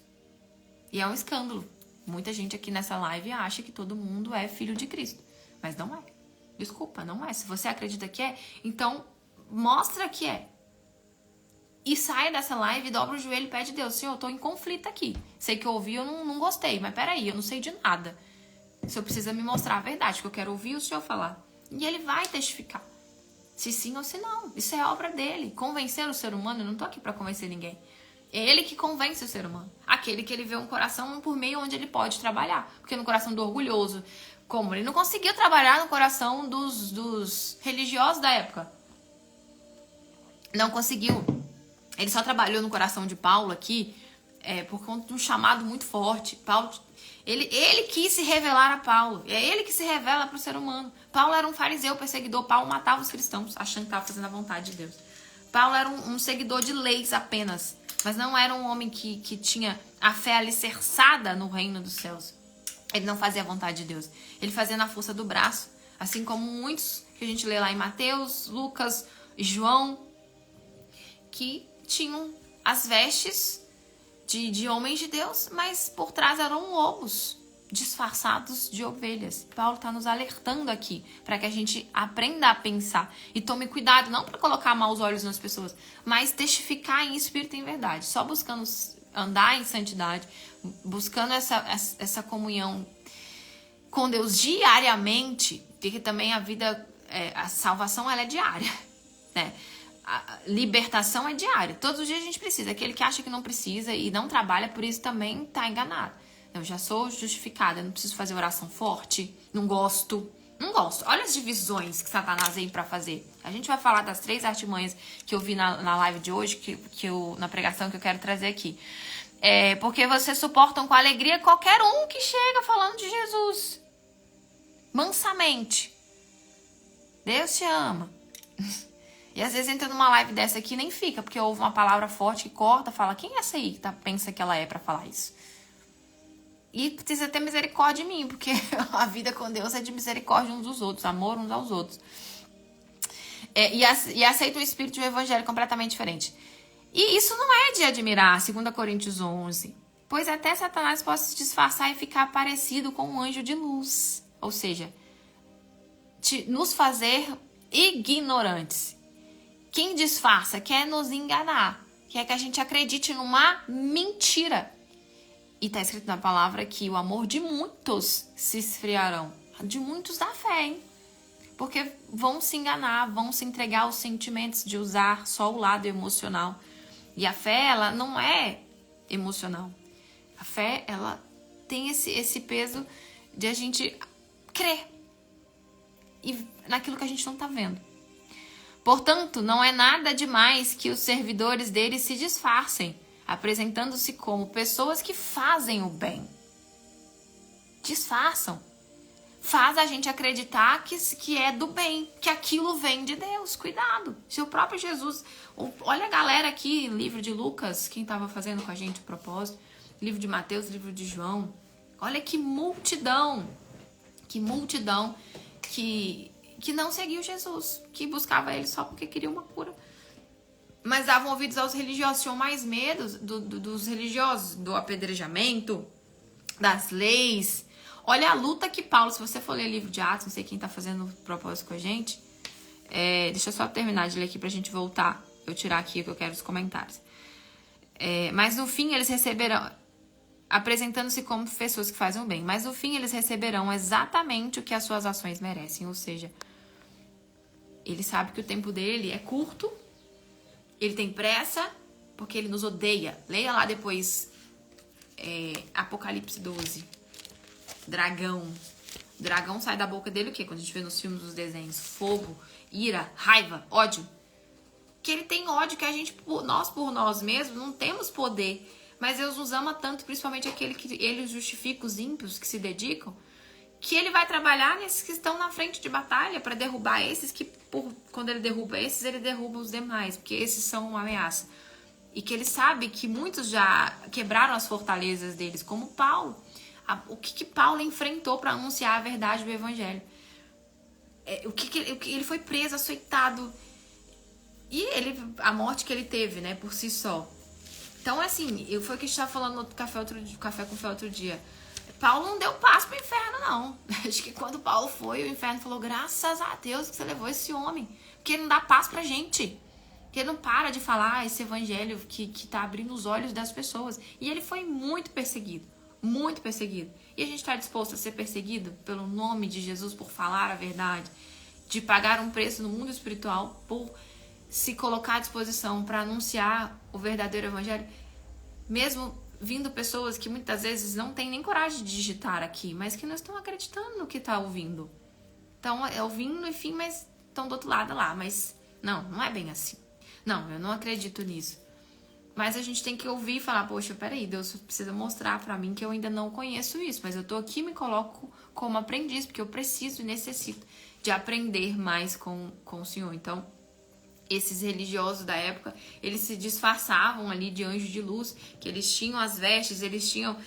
E é um escândalo. Muita gente aqui nessa live acha que todo mundo é filho de Cristo. Mas não é. Desculpa, não é. Se você acredita que é, então mostra que é. E sai dessa live, dobra o joelho e pede a Deus, Senhor, eu tô em conflito aqui. Sei que eu ouvi, eu não gostei, mas peraí, eu não sei de nada. O Senhor precisa me mostrar a verdade, porque eu quero ouvir o Senhor falar. E Ele vai testificar. Se sim ou se não. Isso é obra dele. Convencer o ser humano, eu não tô aqui pra convencer ninguém. É ele que convence o ser humano. Aquele que ele vê um coração por meio onde ele pode trabalhar. Porque no coração do orgulhoso, como ele não conseguiu trabalhar no coração dos religiosos da época. Não conseguiu. Ele só trabalhou no coração de Paulo aqui por conta de um chamado muito forte. Paulo, ele quis se revelar a Paulo. É ele que se revela para o ser humano. Paulo era um fariseu perseguidor. Paulo matava os cristãos, achando que estava fazendo a vontade de Deus. Paulo era um seguidor de leis apenas. Mas não era um homem que tinha a fé alicerçada no reino dos céus. Ele não fazia a vontade de Deus. Ele fazia na força do braço. Assim como muitos que a gente lê lá em Mateus, Lucas, João, que tinham as vestes de homens de Deus, mas por trás eram lobos disfarçados de ovelhas. Paulo está nos alertando aqui para que a gente aprenda a pensar e tome cuidado, não para colocar maus olhos nas pessoas, mas testificar em espírito e em verdade, só buscando andar em santidade, buscando essa comunhão com Deus diariamente, porque também a vida, a salvação ela é diária, né? A libertação é diária. Todos os dias a gente precisa. Aquele que acha que não precisa e não trabalha por isso também tá enganado. Eu já sou justificada, eu não preciso fazer oração forte, não gosto. Olha as divisões que Satanás veio pra fazer. A gente vai falar das 3 artimanhas que eu vi na live de hoje, na pregação que eu quero trazer aqui. Porque vocês suportam com alegria qualquer um que chega falando de Jesus. Mansamente. Deus te ama. E às vezes entra numa live dessa aqui e nem fica, porque ouve uma palavra forte que corta, fala, quem é essa aí que pensa que ela é pra falar isso? E precisa ter misericórdia de mim, porque a vida com Deus é de misericórdia uns dos outros, amor uns aos outros. E aceita o espírito de um evangelho completamente diferente. E isso não é de admirar, 2 Coríntios 11. Pois até Satanás pode se disfarçar e ficar parecido com um anjo de luz. Ou seja, nos fazer ignorantes. Quem disfarça quer nos enganar, quer que a gente acredite numa mentira. E está escrito na palavra que o amor de muitos se esfriarão. De muitos da fé, hein? Porque vão se enganar, vão se entregar aos sentimentos de usar só o lado emocional. E a fé, ela não é emocional. A fé, ela tem esse peso de a gente crer e naquilo que a gente não está vendo. Portanto, não é nada demais que os servidores dele se disfarcem, apresentando-se como pessoas que fazem o bem. Disfarçam. Faz a gente acreditar que é do bem, que aquilo vem de Deus. Cuidado. Se o próprio Jesus... Olha a galera aqui, livro de Lucas, quem estava fazendo com a gente o propósito, livro de Mateus, livro de João. Olha que multidão que não seguiu Jesus, que buscava ele só porque queria uma cura. Mas davam ouvidos aos religiosos, tinham mais medo dos religiosos, do apedrejamento, das leis. Olha a luta que Paulo, se você for ler livro de Atos, não sei quem tá fazendo propósito com a gente, deixa eu só terminar de ler aqui pra gente voltar, eu tirar aqui o que eu quero dos comentários. Mas no fim eles receberão, apresentando-se como pessoas que fazem o bem, mas no fim eles receberão exatamente o que as suas ações merecem, ou seja, ele sabe que o tempo dele é curto, ele tem pressa, porque ele nos odeia. Leia lá depois Apocalipse 12. Dragão. Dragão sai da boca dele o quê? Quando a gente vê nos filmes, nos desenhos. Fogo, ira, raiva, ódio. Que ele tem ódio, que a gente, por nós mesmos, não temos poder. Mas Deus nos ama tanto, principalmente aquele que ele justifica, os ímpios que se dedicam, que ele vai trabalhar nesses que estão na frente de batalha para derrubar esses que, quando ele derruba esses, ele derruba os demais, porque esses são uma ameaça. E que ele sabe que muitos já quebraram as fortalezas deles, como Paulo. O que Paulo enfrentou para anunciar a verdade do evangelho? Ele foi preso, açoitado. E a morte que ele teve, né, por si só. Então, assim, foi o que a gente estava falando no Café com Fé outro dia. Paulo não deu paz pro inferno, não. Acho que quando Paulo foi, o inferno falou, graças a Deus que você levou esse homem. Porque ele não dá paz pra gente. Porque ele não para de falar esse evangelho que tá abrindo os olhos das pessoas. E ele foi muito perseguido. Muito perseguido. E a gente está disposto a ser perseguido pelo nome de Jesus, por falar a verdade, de pagar um preço no mundo espiritual, por se colocar à disposição para anunciar o verdadeiro evangelho. mesmo vindo pessoas que muitas vezes não têm nem coragem de digitar aqui, mas que não estão acreditando no que tá ouvindo. Estão ouvindo, enfim, mas estão do outro lado lá. Mas não é bem assim. Não, eu não acredito nisso. Mas a gente tem que ouvir e falar, poxa, peraí, Deus precisa mostrar pra mim que eu ainda não conheço isso, mas eu tô aqui e me coloco como aprendiz, porque eu preciso e necessito de aprender mais com o Senhor. Então, esses religiosos da época, eles se disfarçavam ali de anjo de luz, que eles tinham as vestes, eles tinham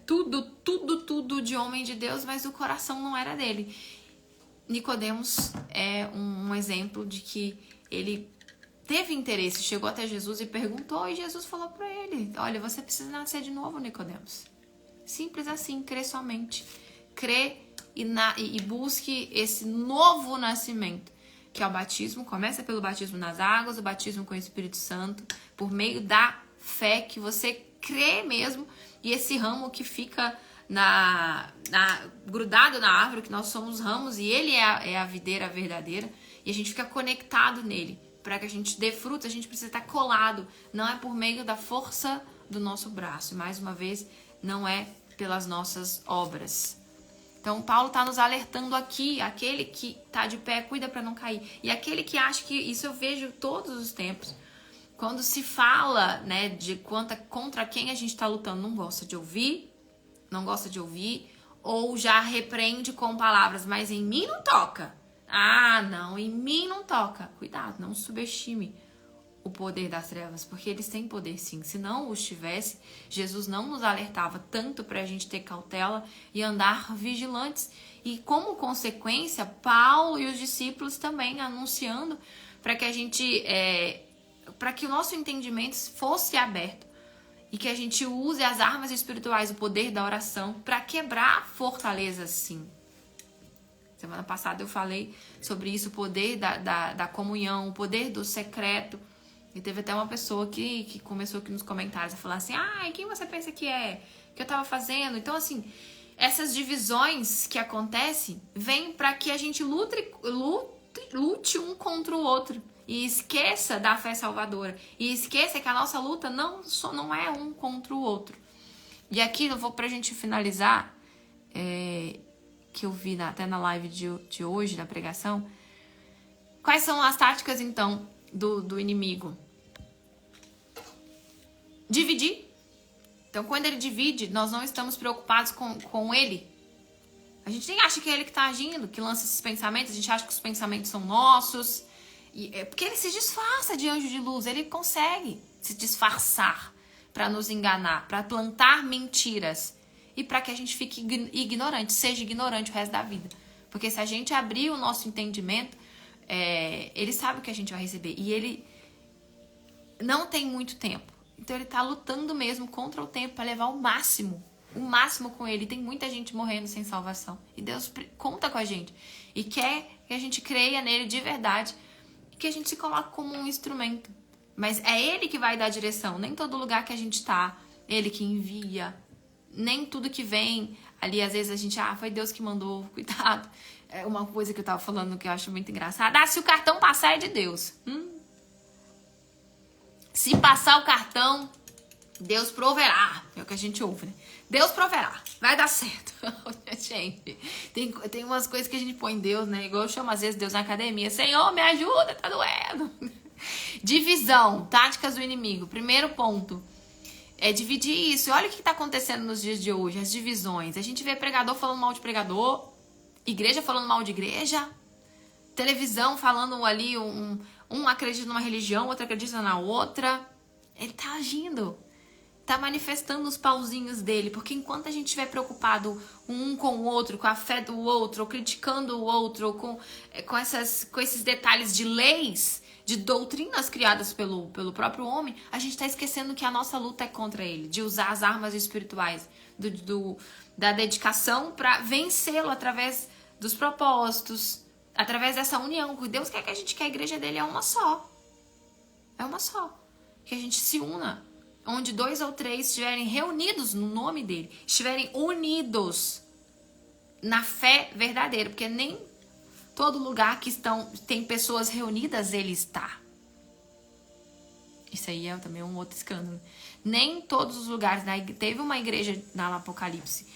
tudo de homem de Deus, mas o coração não era dele. Nicodemos é um exemplo de que ele teve interesse, chegou até Jesus e perguntou, e Jesus falou para ele, olha, você precisa nascer de novo, Nicodemos. Simples assim, crê somente. Crê e busque esse novo nascimento, que é o batismo. Começa pelo batismo nas águas, o batismo com o Espírito Santo, por meio da fé que você crê mesmo, e esse ramo que fica grudado na árvore, que nós somos ramos, e ele é a videira verdadeira, e a gente fica conectado nele. Para que a gente dê frutos, a gente precisa estar colado. Não é por meio da força do nosso braço. Mais uma vez, não é pelas nossas obras. Então, Paulo está nos alertando aqui. Aquele que está de pé, cuida para não cair. E aquele que acha que... Isso eu vejo todos os tempos. Quando se fala, né, de contra quem a gente está lutando, não gosta de ouvir. Ou já repreende com palavras. Mas em mim não toca. Ah, não, em mim não toca. Cuidado, não subestime o poder das trevas, porque eles têm poder sim. Se não os tivesse, Jesus não nos alertava tanto para a gente ter cautela e andar vigilantes. E como consequência, Paulo e os discípulos também anunciando para que a gente, para que o nosso entendimento fosse aberto e que a gente use as armas espirituais, o poder da oração, para quebrar fortalezas sim. Semana passada eu falei sobre isso, o poder da comunhão, o poder do secreto. E teve até uma pessoa que começou aqui nos comentários a falar assim, quem você pensa que é? Que eu tava fazendo? Então, assim, essas divisões que acontecem vêm para que a gente lute um contra o outro. E esqueça da fé salvadora. E esqueça que a nossa luta não é um contra o outro. E aqui, eu vou pra gente finalizar... que eu vi até na live de hoje, na pregação. Quais são as táticas, então, do inimigo? Dividir. Então, quando ele divide, nós não estamos preocupados com ele. A gente nem acha que é ele que está agindo, que lança esses pensamentos. A gente acha que os pensamentos são nossos. Porque ele se disfarça de anjo de luz. Ele consegue se disfarçar para nos enganar, para plantar mentiras. E para que a gente fique ignorante, seja ignorante o resto da vida. Porque se a gente abrir o nosso entendimento, ele sabe o que a gente vai receber. E ele não tem muito tempo. Então ele está lutando mesmo contra o tempo para levar o máximo com ele. Tem muita gente morrendo sem salvação. E Deus conta com a gente. E quer que a gente creia nele de verdade. E que a gente se coloque como um instrumento. Mas é ele que vai dar a direção. Nem todo lugar que a gente está, ele que envia. Nem tudo que vem ali, às vezes a gente, foi Deus que mandou, cuidado. É uma coisa que eu tava falando que eu acho muito engraçada. Se o cartão passar é de Deus. Se passar o cartão, Deus proverá. É o que a gente ouve, né? Deus proverá. Vai dar certo. Gente, tem umas coisas que a gente põe em Deus, né? Igual eu chamo às vezes Deus na academia. Senhor, me ajuda, tá doendo. Divisão, táticas do inimigo. Primeiro ponto. É dividir isso. Olha o que está acontecendo nos dias de hoje, as divisões. A gente vê pregador falando mal de pregador, igreja falando mal de igreja, televisão falando ali, um acredita numa religião, outro acredita na outra. Ele está agindo, está manifestando os pauzinhos dele, porque enquanto a gente estiver preocupado um com o outro, com a fé do outro, ou criticando o outro, ou com esses detalhes de leis, de doutrinas criadas pelo próprio homem, a gente está esquecendo que a nossa luta é contra ele, de usar as armas espirituais, da dedicação para vencê-lo através dos propósitos, através dessa união. Deus quer que a igreja dele é uma só. É uma só. Que a gente se una, onde 2 ou 3 estiverem reunidos no nome dele, estiverem unidos na fé verdadeira, porque nem todo lugar que tem pessoas reunidas, ele está. Isso aí é também um outro escândalo. Nem em todos os lugares. Teve uma igreja na Apocalipse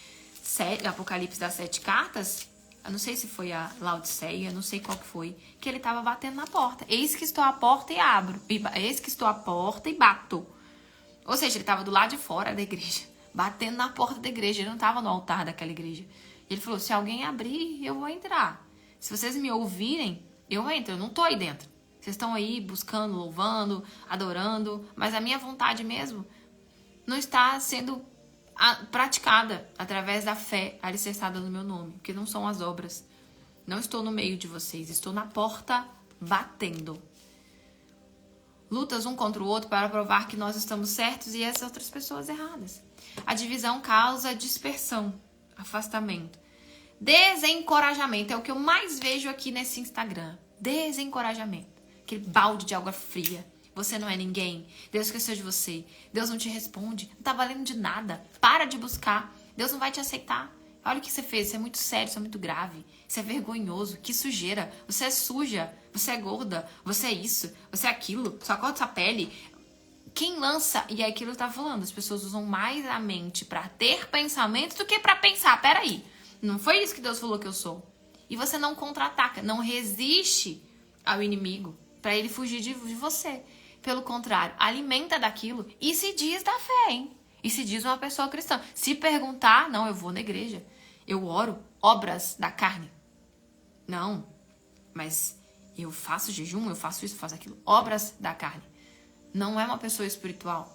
das 7 cartas. Eu não sei se foi a Laodiceia, não sei qual que foi. Que ele estava batendo na porta. Eis que estou à porta e abro. Eis que estou à porta e bato. Ou seja, ele estava do lado de fora da igreja. Batendo na porta da igreja. Ele não estava no altar daquela igreja. Ele falou, se alguém abrir, eu vou entrar. Se vocês me ouvirem, eu entro. Eu não estou aí dentro. Vocês estão aí buscando, louvando, adorando. Mas a minha vontade mesmo não está sendo praticada através da fé alicerçada no meu nome. Porque não são as obras. Não estou no meio de vocês. Estou na porta batendo. Lutas um contra o outro para provar que nós estamos certos e essas outras pessoas erradas. A divisão causa dispersão, afastamento. Desencorajamento é o que eu mais vejo aqui nesse Instagram. Desencorajamento. Aquele balde de água fria. Você não é ninguém. Deus esqueceu de você. Deus não te responde. Não tá valendo de nada. Para de buscar. Deus não vai te aceitar. Olha o que você fez. Isso é muito sério, isso é muito grave. Isso é vergonhoso. Que sujeira. Você é suja. Você é gorda. Você é isso. Você é aquilo. Só corta sua pele. Quem lança... E é aquilo que eu tava falando. As pessoas usam mais a mente pra ter pensamentos do que pra pensar. Peraí. Não foi isso que Deus falou que eu sou. E você não contra-ataca. Não resiste ao inimigo pra ele fugir de você. Pelo contrário, alimenta daquilo e se diz da fé, hein? E se diz uma pessoa cristã. Se perguntar, não, eu vou na igreja. Eu oro, obras da carne. Não, mas eu faço jejum, eu faço isso, eu faço aquilo. Obras da carne. Não é uma pessoa espiritual.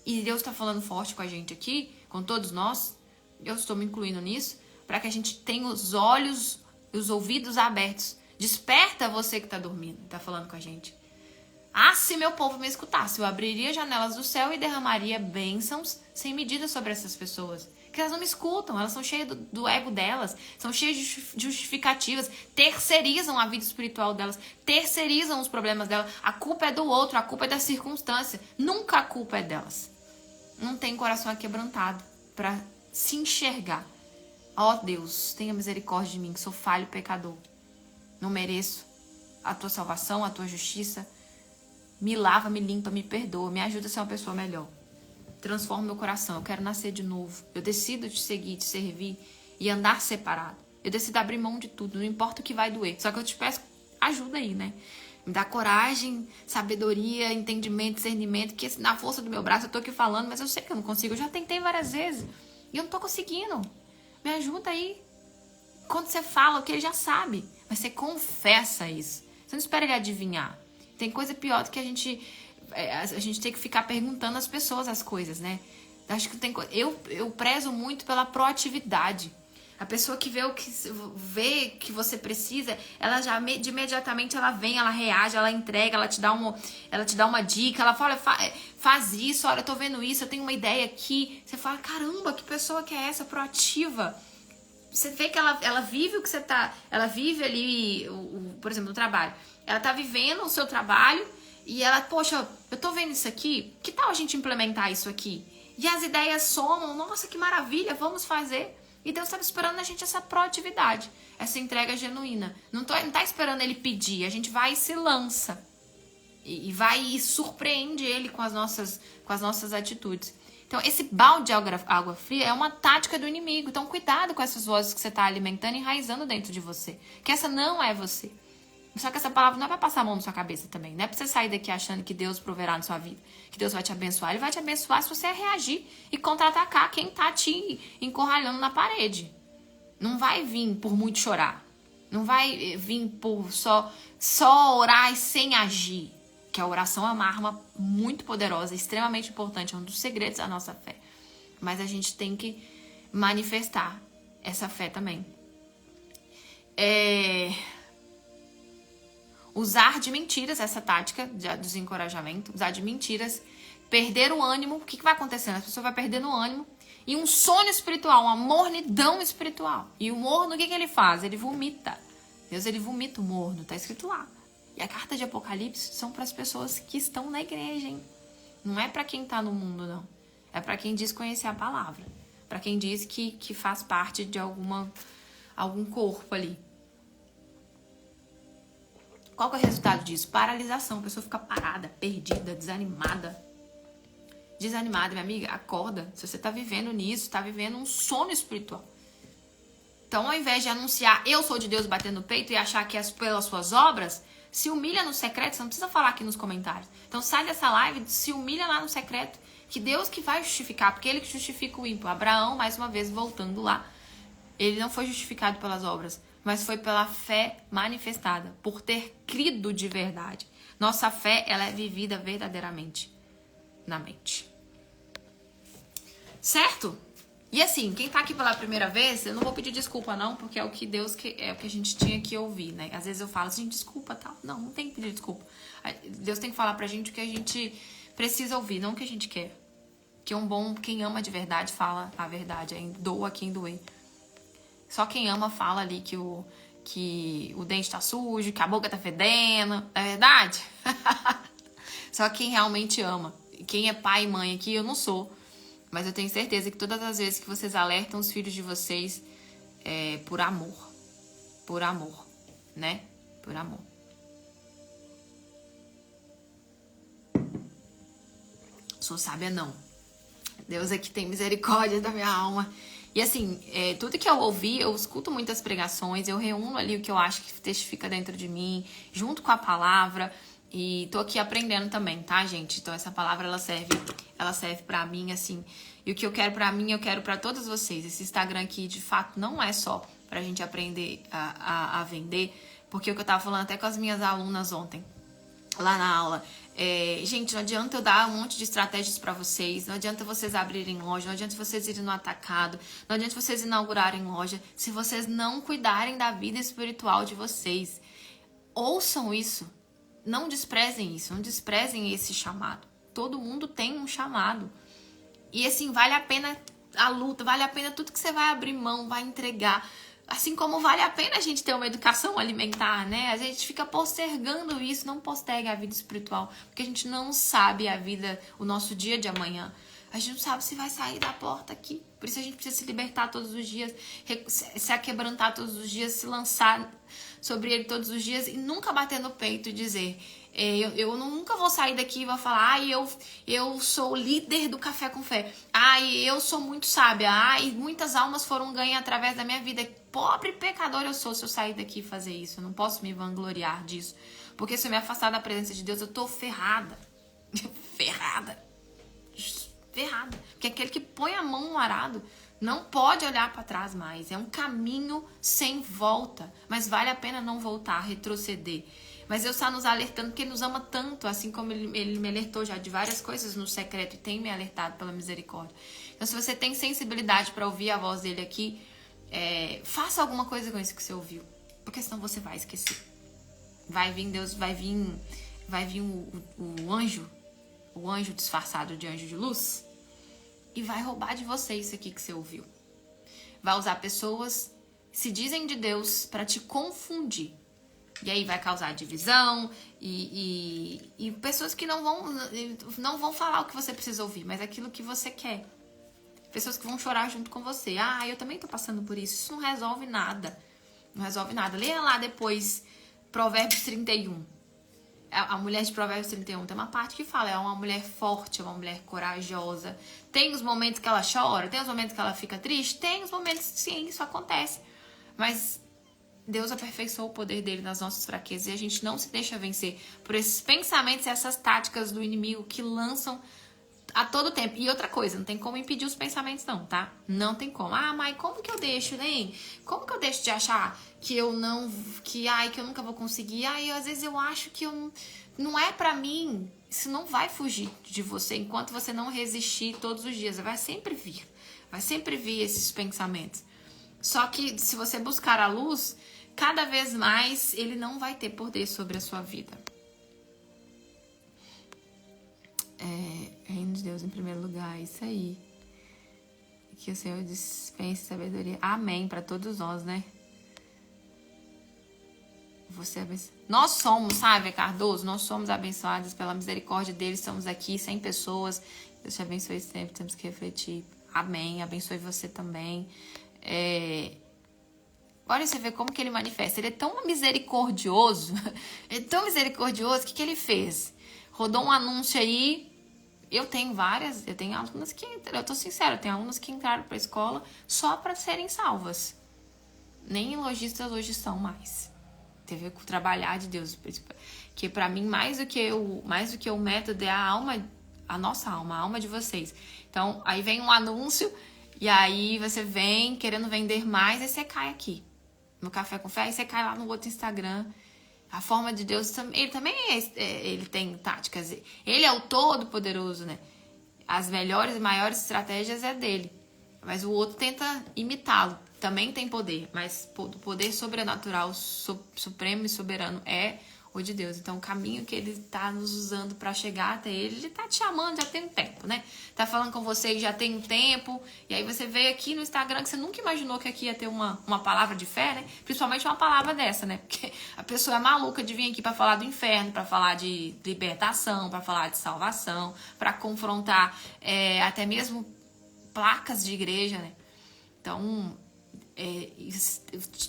E Deus está falando forte com a gente aqui, com todos nós. Eu estou me incluindo nisso, para que a gente tenha os olhos e os ouvidos abertos. Desperta você que está dormindo, está falando com a gente. Ah, se meu povo me escutasse, eu abriria janelas do céu e derramaria bênçãos sem medida sobre essas pessoas. Que elas não me escutam, elas são cheias do ego delas, são cheias de justificativas, terceirizam a vida espiritual delas, terceirizam os problemas delas. A culpa é do outro, a culpa é da circunstância. Nunca a culpa é delas. Não tem coração aquebrantado para se enxergar. Ó Deus, tenha misericórdia de mim, que sou falho pecador. Não mereço a tua salvação, a tua justiça. Me lava, me limpa, me perdoa, me ajuda a ser uma pessoa melhor. Transforma meu coração, eu quero nascer de novo. Eu decido te seguir, te servir e andar separado. Eu decido abrir mão de tudo, não importa o que vai doer. Só que eu te peço ajuda aí, né? Me dá coragem, sabedoria, entendimento, discernimento, porque na força do meu braço eu tô aqui falando, mas eu sei que eu não consigo. Eu já tentei várias vezes e eu não tô conseguindo. Me ajuda aí. Quando você fala, o que ele já sabe, mas você confessa isso. Você não espera ele adivinhar. Tem coisa pior do que a gente tem que ficar perguntando às pessoas as coisas, né? Acho que eu prezo muito pela proatividade. A pessoa que vê que você precisa, ela já de imediatamente ela vem, ela reage, ela entrega, ela te dá uma dica, ela fala, faz isso, olha, eu tô vendo isso, eu tenho uma ideia aqui. Você fala, caramba, que pessoa que é essa, proativa? Você vê que ela vive o que você tá... Ela vive ali, por exemplo, no trabalho. Ela tá vivendo o seu trabalho e ela, poxa, eu tô vendo isso aqui, que tal a gente implementar isso aqui? E as ideias somam, nossa, que maravilha, vamos fazer. E Deus tá esperando a gente essa proatividade, essa entrega genuína. Não tá esperando ele pedir, a gente vai e se lança. E vai e surpreende ele com as nossas atitudes. Então, esse balde de água fria é uma tática do inimigo. Então, cuidado com essas vozes que você está alimentando e enraizando dentro de você. Que essa não é você. Só que essa palavra não é para passar a mão na sua cabeça também. Não é para você sair daqui achando que Deus proverá na sua vida. Que Deus vai te abençoar. Ele vai te abençoar se você reagir e contra-atacar quem tá te encurralhando na parede. Não vai vir por muito chorar. Não vai vir por só orar e sem agir. Que a oração é uma arma muito poderosa, extremamente importante, é um dos segredos da nossa fé. Mas a gente tem que manifestar essa fé também. Usar de mentiras, essa tática de desencorajamento, usar de mentiras, perder o ânimo. O que vai acontecendo? A pessoa vai perdendo o ânimo. E um sono espiritual, uma mornidão espiritual. E o morno, o que ele faz? Ele vomita. Deus, ele vomita o morno, tá escrito lá. E a carta de Apocalipse são para as pessoas que estão na igreja, hein? Não é para quem está no mundo, não. É para quem diz conhecer a palavra. Para quem diz que faz parte de algum corpo ali. Qual que é o resultado disso? Paralisação. A pessoa fica parada, perdida, desanimada. Desanimada, minha amiga, acorda. Se você tá vivendo nisso, tá vivendo um sono espiritual. Então, ao invés de anunciar eu sou de Deus batendo no peito e achar que é pelas suas obras, se humilha no secreto. Você não precisa falar aqui nos comentários. Então, sai dessa live, se humilha lá no secreto. Que Deus que vai justificar, porque Ele que justifica o ímpio. Abraão, mais uma vez, voltando lá. Ele não foi justificado pelas obras, mas foi pela fé manifestada, por ter crido de verdade. Nossa fé, ela é vivida verdadeiramente na mente. Certo? E assim, quem tá aqui pela primeira vez, eu não vou pedir desculpa não, porque é o que é o que a gente tinha que ouvir, né? Às vezes eu falo assim, desculpa, tal. Não, não tem que pedir desculpa. Deus tem que falar pra gente o que a gente precisa ouvir, não o que a gente quer. Que quem ama de verdade fala a verdade, doa quem doer. Só quem ama fala ali que o dente tá sujo, que a boca tá fedendo, não é verdade? Só quem realmente ama. Quem é pai e mãe aqui, eu não sou. Mas eu tenho certeza que todas as vezes que vocês alertam os filhos de vocês, é por amor. Por amor, né? Por amor. Sou sábia, não. Deus é que tem misericórdia da minha alma. E assim, tudo que eu ouvi, eu escuto muitas pregações, eu reúno ali o que eu acho que testifica dentro de mim, junto com a palavra, e tô aqui aprendendo também, tá, gente? Então essa palavra, ela serve pra mim, assim, e o que eu quero pra mim, eu quero pra todos vocês. Esse Instagram aqui, de fato, não é só pra gente aprender a vender, porque o que eu tava falando até com as minhas alunas ontem, lá na aula, gente, não adianta eu dar um monte de estratégias pra vocês, não adianta vocês abrirem loja, não adianta vocês irem no atacado, não adianta vocês inaugurarem loja, se vocês não cuidarem da vida espiritual de vocês. Ouçam isso, não desprezem isso, não desprezem esse chamado. Todo mundo tem um chamado. E assim, vale a pena a luta, vale a pena tudo que você vai abrir mão, vai entregar. Assim como vale a pena a gente ter uma educação alimentar, né? A gente fica postergando isso, não postergue a vida espiritual, porque a gente não sabe a vida, o nosso dia de amanhã. A gente não sabe se vai sair da porta aqui. Por isso a gente precisa se libertar todos os dias, se aquebrantar todos os dias, se lançar sobre ele todos os dias e nunca bater no peito e dizer... Eu nunca vou sair daqui e vou falar, eu sou líder do Café com Fé. Eu sou muito sábia. Muitas almas foram ganhas através da minha vida. Pobre pecador eu sou se eu sair daqui e fazer isso. Eu não posso me vangloriar disso. Porque se eu me afastar da presença de Deus, eu tô ferrada. Ferrada. Porque aquele que põe a mão no arado não pode olhar para trás mais. É um caminho sem volta. Mas vale a pena não voltar, retroceder. Mas Deus está nos alertando porque Ele nos ama tanto, assim como ele me alertou já de várias coisas no secreto e tem me alertado pela misericórdia. Então, se você tem sensibilidade para ouvir a voz dele aqui, faça alguma coisa com isso que você ouviu, porque senão você vai esquecer. Vai vir Deus, vai vir o anjo disfarçado de anjo de luz e vai roubar de você isso aqui que você ouviu. Vai usar pessoas que se dizem de Deus para te confundir. E aí vai causar divisão e pessoas que não vão falar o que você precisa ouvir, mas aquilo que você quer. Pessoas que vão chorar junto com você. Eu também tô passando por isso. Isso não resolve nada. Não resolve nada. Leia lá depois Provérbios 31. A mulher de Provérbios 31 tem uma parte que fala, é uma mulher forte, é uma mulher corajosa. Tem os momentos que ela chora, tem os momentos que ela fica triste, tem os momentos que sim, isso acontece. Mas Deus aperfeiçoou o poder dele nas nossas fraquezas e a gente não se deixa vencer por esses pensamentos e essas táticas do inimigo que lançam a todo tempo. E outra coisa, não tem como impedir os pensamentos não, tá? Não tem como. Mas como que eu deixo, né? Como que eu deixo de achar que eu não... que eu nunca vou conseguir? Às vezes eu acho que não é pra mim. Isso não vai fugir de você enquanto você não resistir todos os dias. Vai sempre vir. Vai sempre vir esses pensamentos. Só que se você buscar a luz, cada vez mais ele não vai ter poder sobre a sua vida. Reino de Deus em primeiro lugar, isso aí. Que o Senhor dispense sabedoria. Amém para todos nós, né? Você nós somos, sabe, Cardoso? Nós somos abençoados pela misericórdia dele. Estamos aqui, 100 pessoas. Deus te abençoe sempre, temos que refletir. Amém, abençoe você também. Olha, você vê como que ele manifesta. Ele é tão misericordioso. Ele é tão misericordioso. O que ele fez? Rodou um anúncio aí. Eu tenho alunas que... Eu tô sincera, eu tenho alunas que entraram pra escola só pra serem salvas. Nem lojistas hoje são mais. Teve que trabalhar de Deus. Que pra mim, mais do que o método é a nossa alma, a alma de vocês. Então, aí vem um anúncio e aí você vem querendo vender mais, aí você cai aqui no Café com Fé, aí você cai lá no outro Instagram. A forma de Deus, ele também ele tem táticas. Ele é o todo-poderoso, né? As melhores e maiores estratégias é dele. Mas o outro tenta imitá-lo. Também tem poder, mas o poder sobrenatural, supremo e soberano é o de Deus. Então, o caminho que ele está nos usando para chegar até ele está te chamando já tem um tempo, né? Tá falando com você já tem um tempo, e aí você veio aqui no Instagram que você nunca imaginou que aqui ia ter uma palavra de fé, né? Principalmente uma palavra dessa, né? Porque a pessoa é maluca de vir aqui para falar do inferno, para falar de libertação, para falar de salvação, para confrontar até mesmo placas de igreja, né? Então,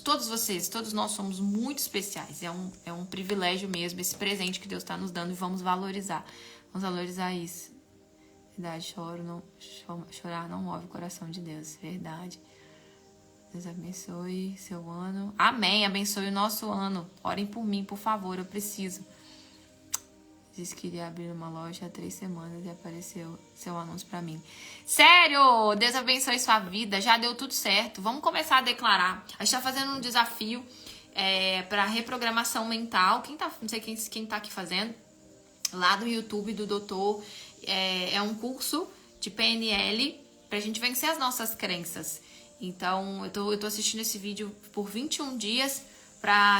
todos nós somos muito especiais. É um privilégio mesmo, esse presente que Deus está nos dando, e vamos valorizar. Vamos valorizar isso. Verdade, chorar não move o coração de Deus. Verdade. Deus abençoe seu ano. Amém, abençoe o nosso ano. Orem por mim, por favor, eu preciso. Disse que iria abrir uma loja há 3 semanas e apareceu seu anúncio pra mim. Sério! Deus abençoe sua vida. Já deu tudo certo. Vamos começar a declarar. A gente tá fazendo um desafio pra reprogramação mental. Não sei quem tá aqui fazendo. Lá do YouTube do doutor. É um curso de PNL pra gente vencer as nossas crenças. Então, eu tô assistindo esse vídeo por 21 dias.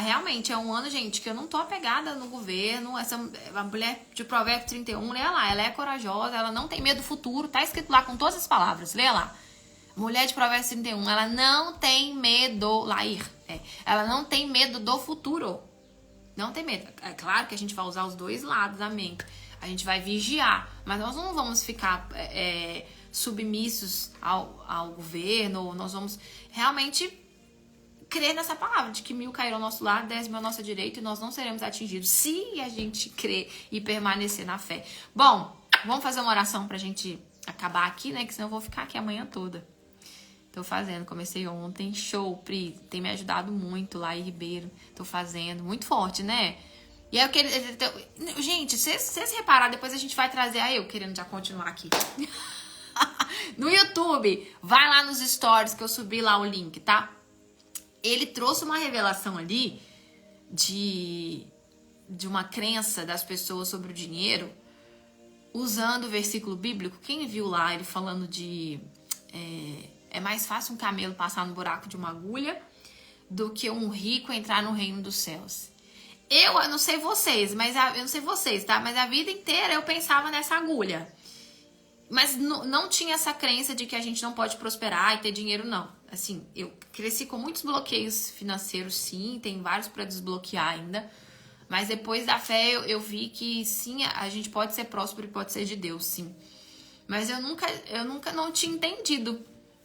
Realmente, é um ano, gente, que eu não tô apegada no governo. A mulher de Provérbios 31, lê lá, ela é corajosa, ela não tem medo do futuro, tá escrito lá com todas as palavras, lê lá. Mulher de Provérbios 31, ela não tem medo, ela não tem medo do futuro. Não tem medo. É claro que a gente vai usar os dois lados, amém. A gente vai vigiar, mas nós não vamos ficar submissos ao governo, nós vamos realmente crer nessa palavra, de que 1000 cairão ao nosso lado, 10.000 à nossa direita, e nós não seremos atingidos, se a gente crer e permanecer na fé. Bom, vamos fazer uma oração pra gente acabar aqui, né, que senão eu vou ficar aqui a manhã toda. Tô fazendo, comecei ontem, show, Pri, tem me ajudado muito lá em Ribeiro, tô fazendo, muito forte, né? E aí eu queria... Gente, se vocês repararam, depois a gente vai trazer... eu querendo já continuar aqui. No YouTube, vai lá nos stories que eu subi lá o link, tá? Ele trouxe uma revelação ali de uma crença das pessoas sobre o dinheiro, usando o versículo bíblico. Quem viu lá ele falando de... É mais fácil um camelo passar no buraco de uma agulha do que um rico entrar no reino dos céus. Eu não sei vocês, tá? Mas a vida inteira eu pensava nessa agulha. Mas não tinha essa crença de que a gente não pode prosperar e ter dinheiro, não. Assim, eu cresci com muitos bloqueios financeiros, sim. Tem vários para desbloquear ainda. Mas depois da fé eu vi que sim, a gente pode ser próspero e pode ser de Deus, sim. Mas eu nunca não tinha entendido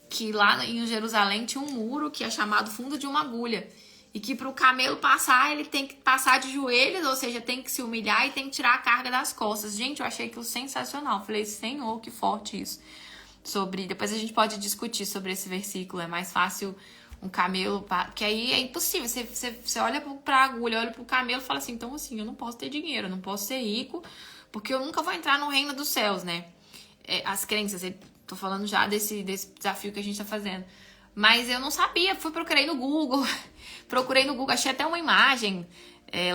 que lá em Jerusalém tinha um muro que é chamado fundo de uma agulha. E que para o camelo passar, ele tem que passar de joelhos, ou seja, tem que se humilhar e tem que tirar a carga das costas. Gente, eu achei aquilo sensacional. Falei, Senhor, que forte isso. Depois a gente pode discutir sobre esse versículo. É mais fácil um camelo... Porque aí é impossível. Você olha para a agulha, olha para o camelo e fala assim, então assim, eu não posso ter dinheiro, eu não posso ser rico, porque eu nunca vou entrar no reino dos céus, né? As crenças, tô falando já desse desafio que a gente tá fazendo. Mas eu não sabia, procurei no Google, achei até uma imagem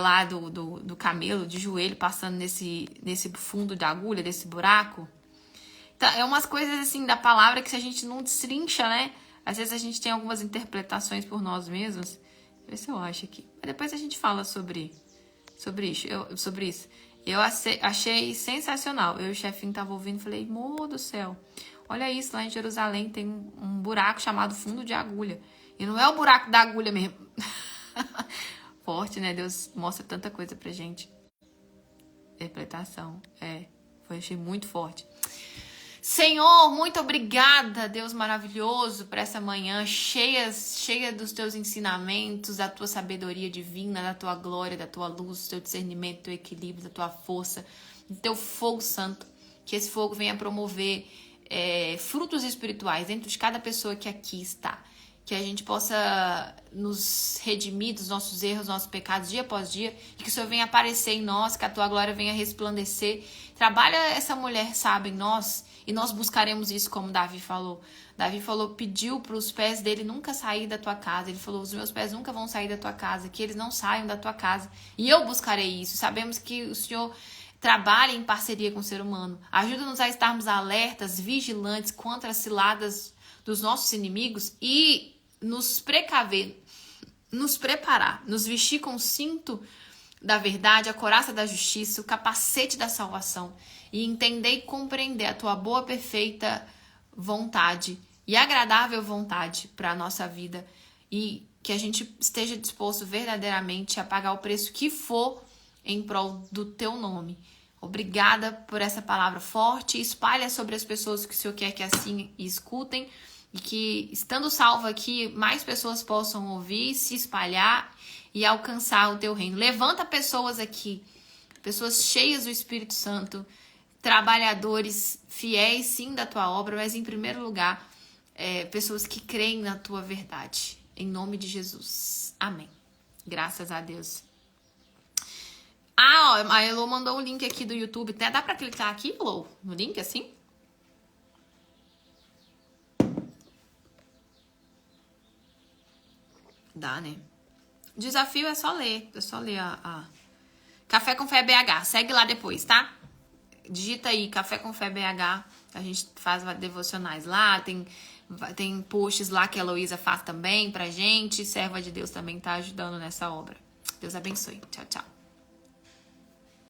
lá do camelo de joelho passando nesse fundo de agulha, desse buraco. Então, é umas coisas assim da palavra que se a gente não destrincha, né? Às vezes a gente tem algumas interpretações por nós mesmos. Deixa eu ver se eu acho aqui. Mas depois a gente fala sobre isso. Eu achei sensacional. Eu e o chefinho tava ouvindo e falei, amor do céu. Olha isso, lá em Jerusalém tem um buraco chamado fundo de agulha. E não é o buraco da agulha mesmo. Forte, né? Deus mostra tanta coisa pra gente. Interpretação. Achei muito forte. Senhor, muito obrigada, Deus maravilhoso, por essa manhã cheia dos teus ensinamentos, da tua sabedoria divina, da tua glória, da tua luz, do teu discernimento, do teu equilíbrio, da tua força, do teu fogo santo. Que esse fogo venha promover frutos espirituais dentro de cada pessoa que aqui está. Que a gente possa nos redimir dos nossos erros, dos nossos pecados dia após dia. E que o Senhor venha aparecer em nós, que a tua glória venha resplandecer. Trabalha essa mulher, sabe, em nós. E nós buscaremos isso, como Davi falou. Davi falou, pediu para os pés dele nunca sair da tua casa. Ele falou, os meus pés nunca vão sair da tua casa. Que eles não saiam da tua casa. E eu buscarei isso. Sabemos que o Senhor trabalha em parceria com o ser humano. Ajuda-nos a estarmos alertas, vigilantes contra as ciladas dos nossos inimigos e nos precaver, nos preparar, nos vestir com o cinto da verdade, a couraça da justiça, o capacete da salvação e entender e compreender a tua boa, perfeita vontade e agradável vontade para a nossa vida e que a gente esteja disposto verdadeiramente a pagar o preço que for em prol do teu nome. Obrigada por essa palavra forte. Espalha sobre as pessoas que o Senhor quer que assim escutem e que, estando salvo aqui, mais pessoas possam ouvir, se espalhar e alcançar o teu reino. Levanta pessoas aqui, pessoas cheias do Espírito Santo, trabalhadores fiéis, sim, da tua obra, mas em primeiro lugar, pessoas que creem na tua verdade. Em nome de Jesus. Amém. Graças a Deus. Ó, a Elô mandou o link aqui do YouTube. Dá pra clicar aqui, Elô, no link assim? Dá, né? Desafio é só ler. É só ler a... Café com Fé BH. Segue lá depois, tá? Digita aí, Café com Fé BH. A gente faz devocionais lá. Tem posts lá que a Heloísa faz também pra gente. Serva de Deus também tá ajudando nessa obra. Deus abençoe. Tchau, tchau.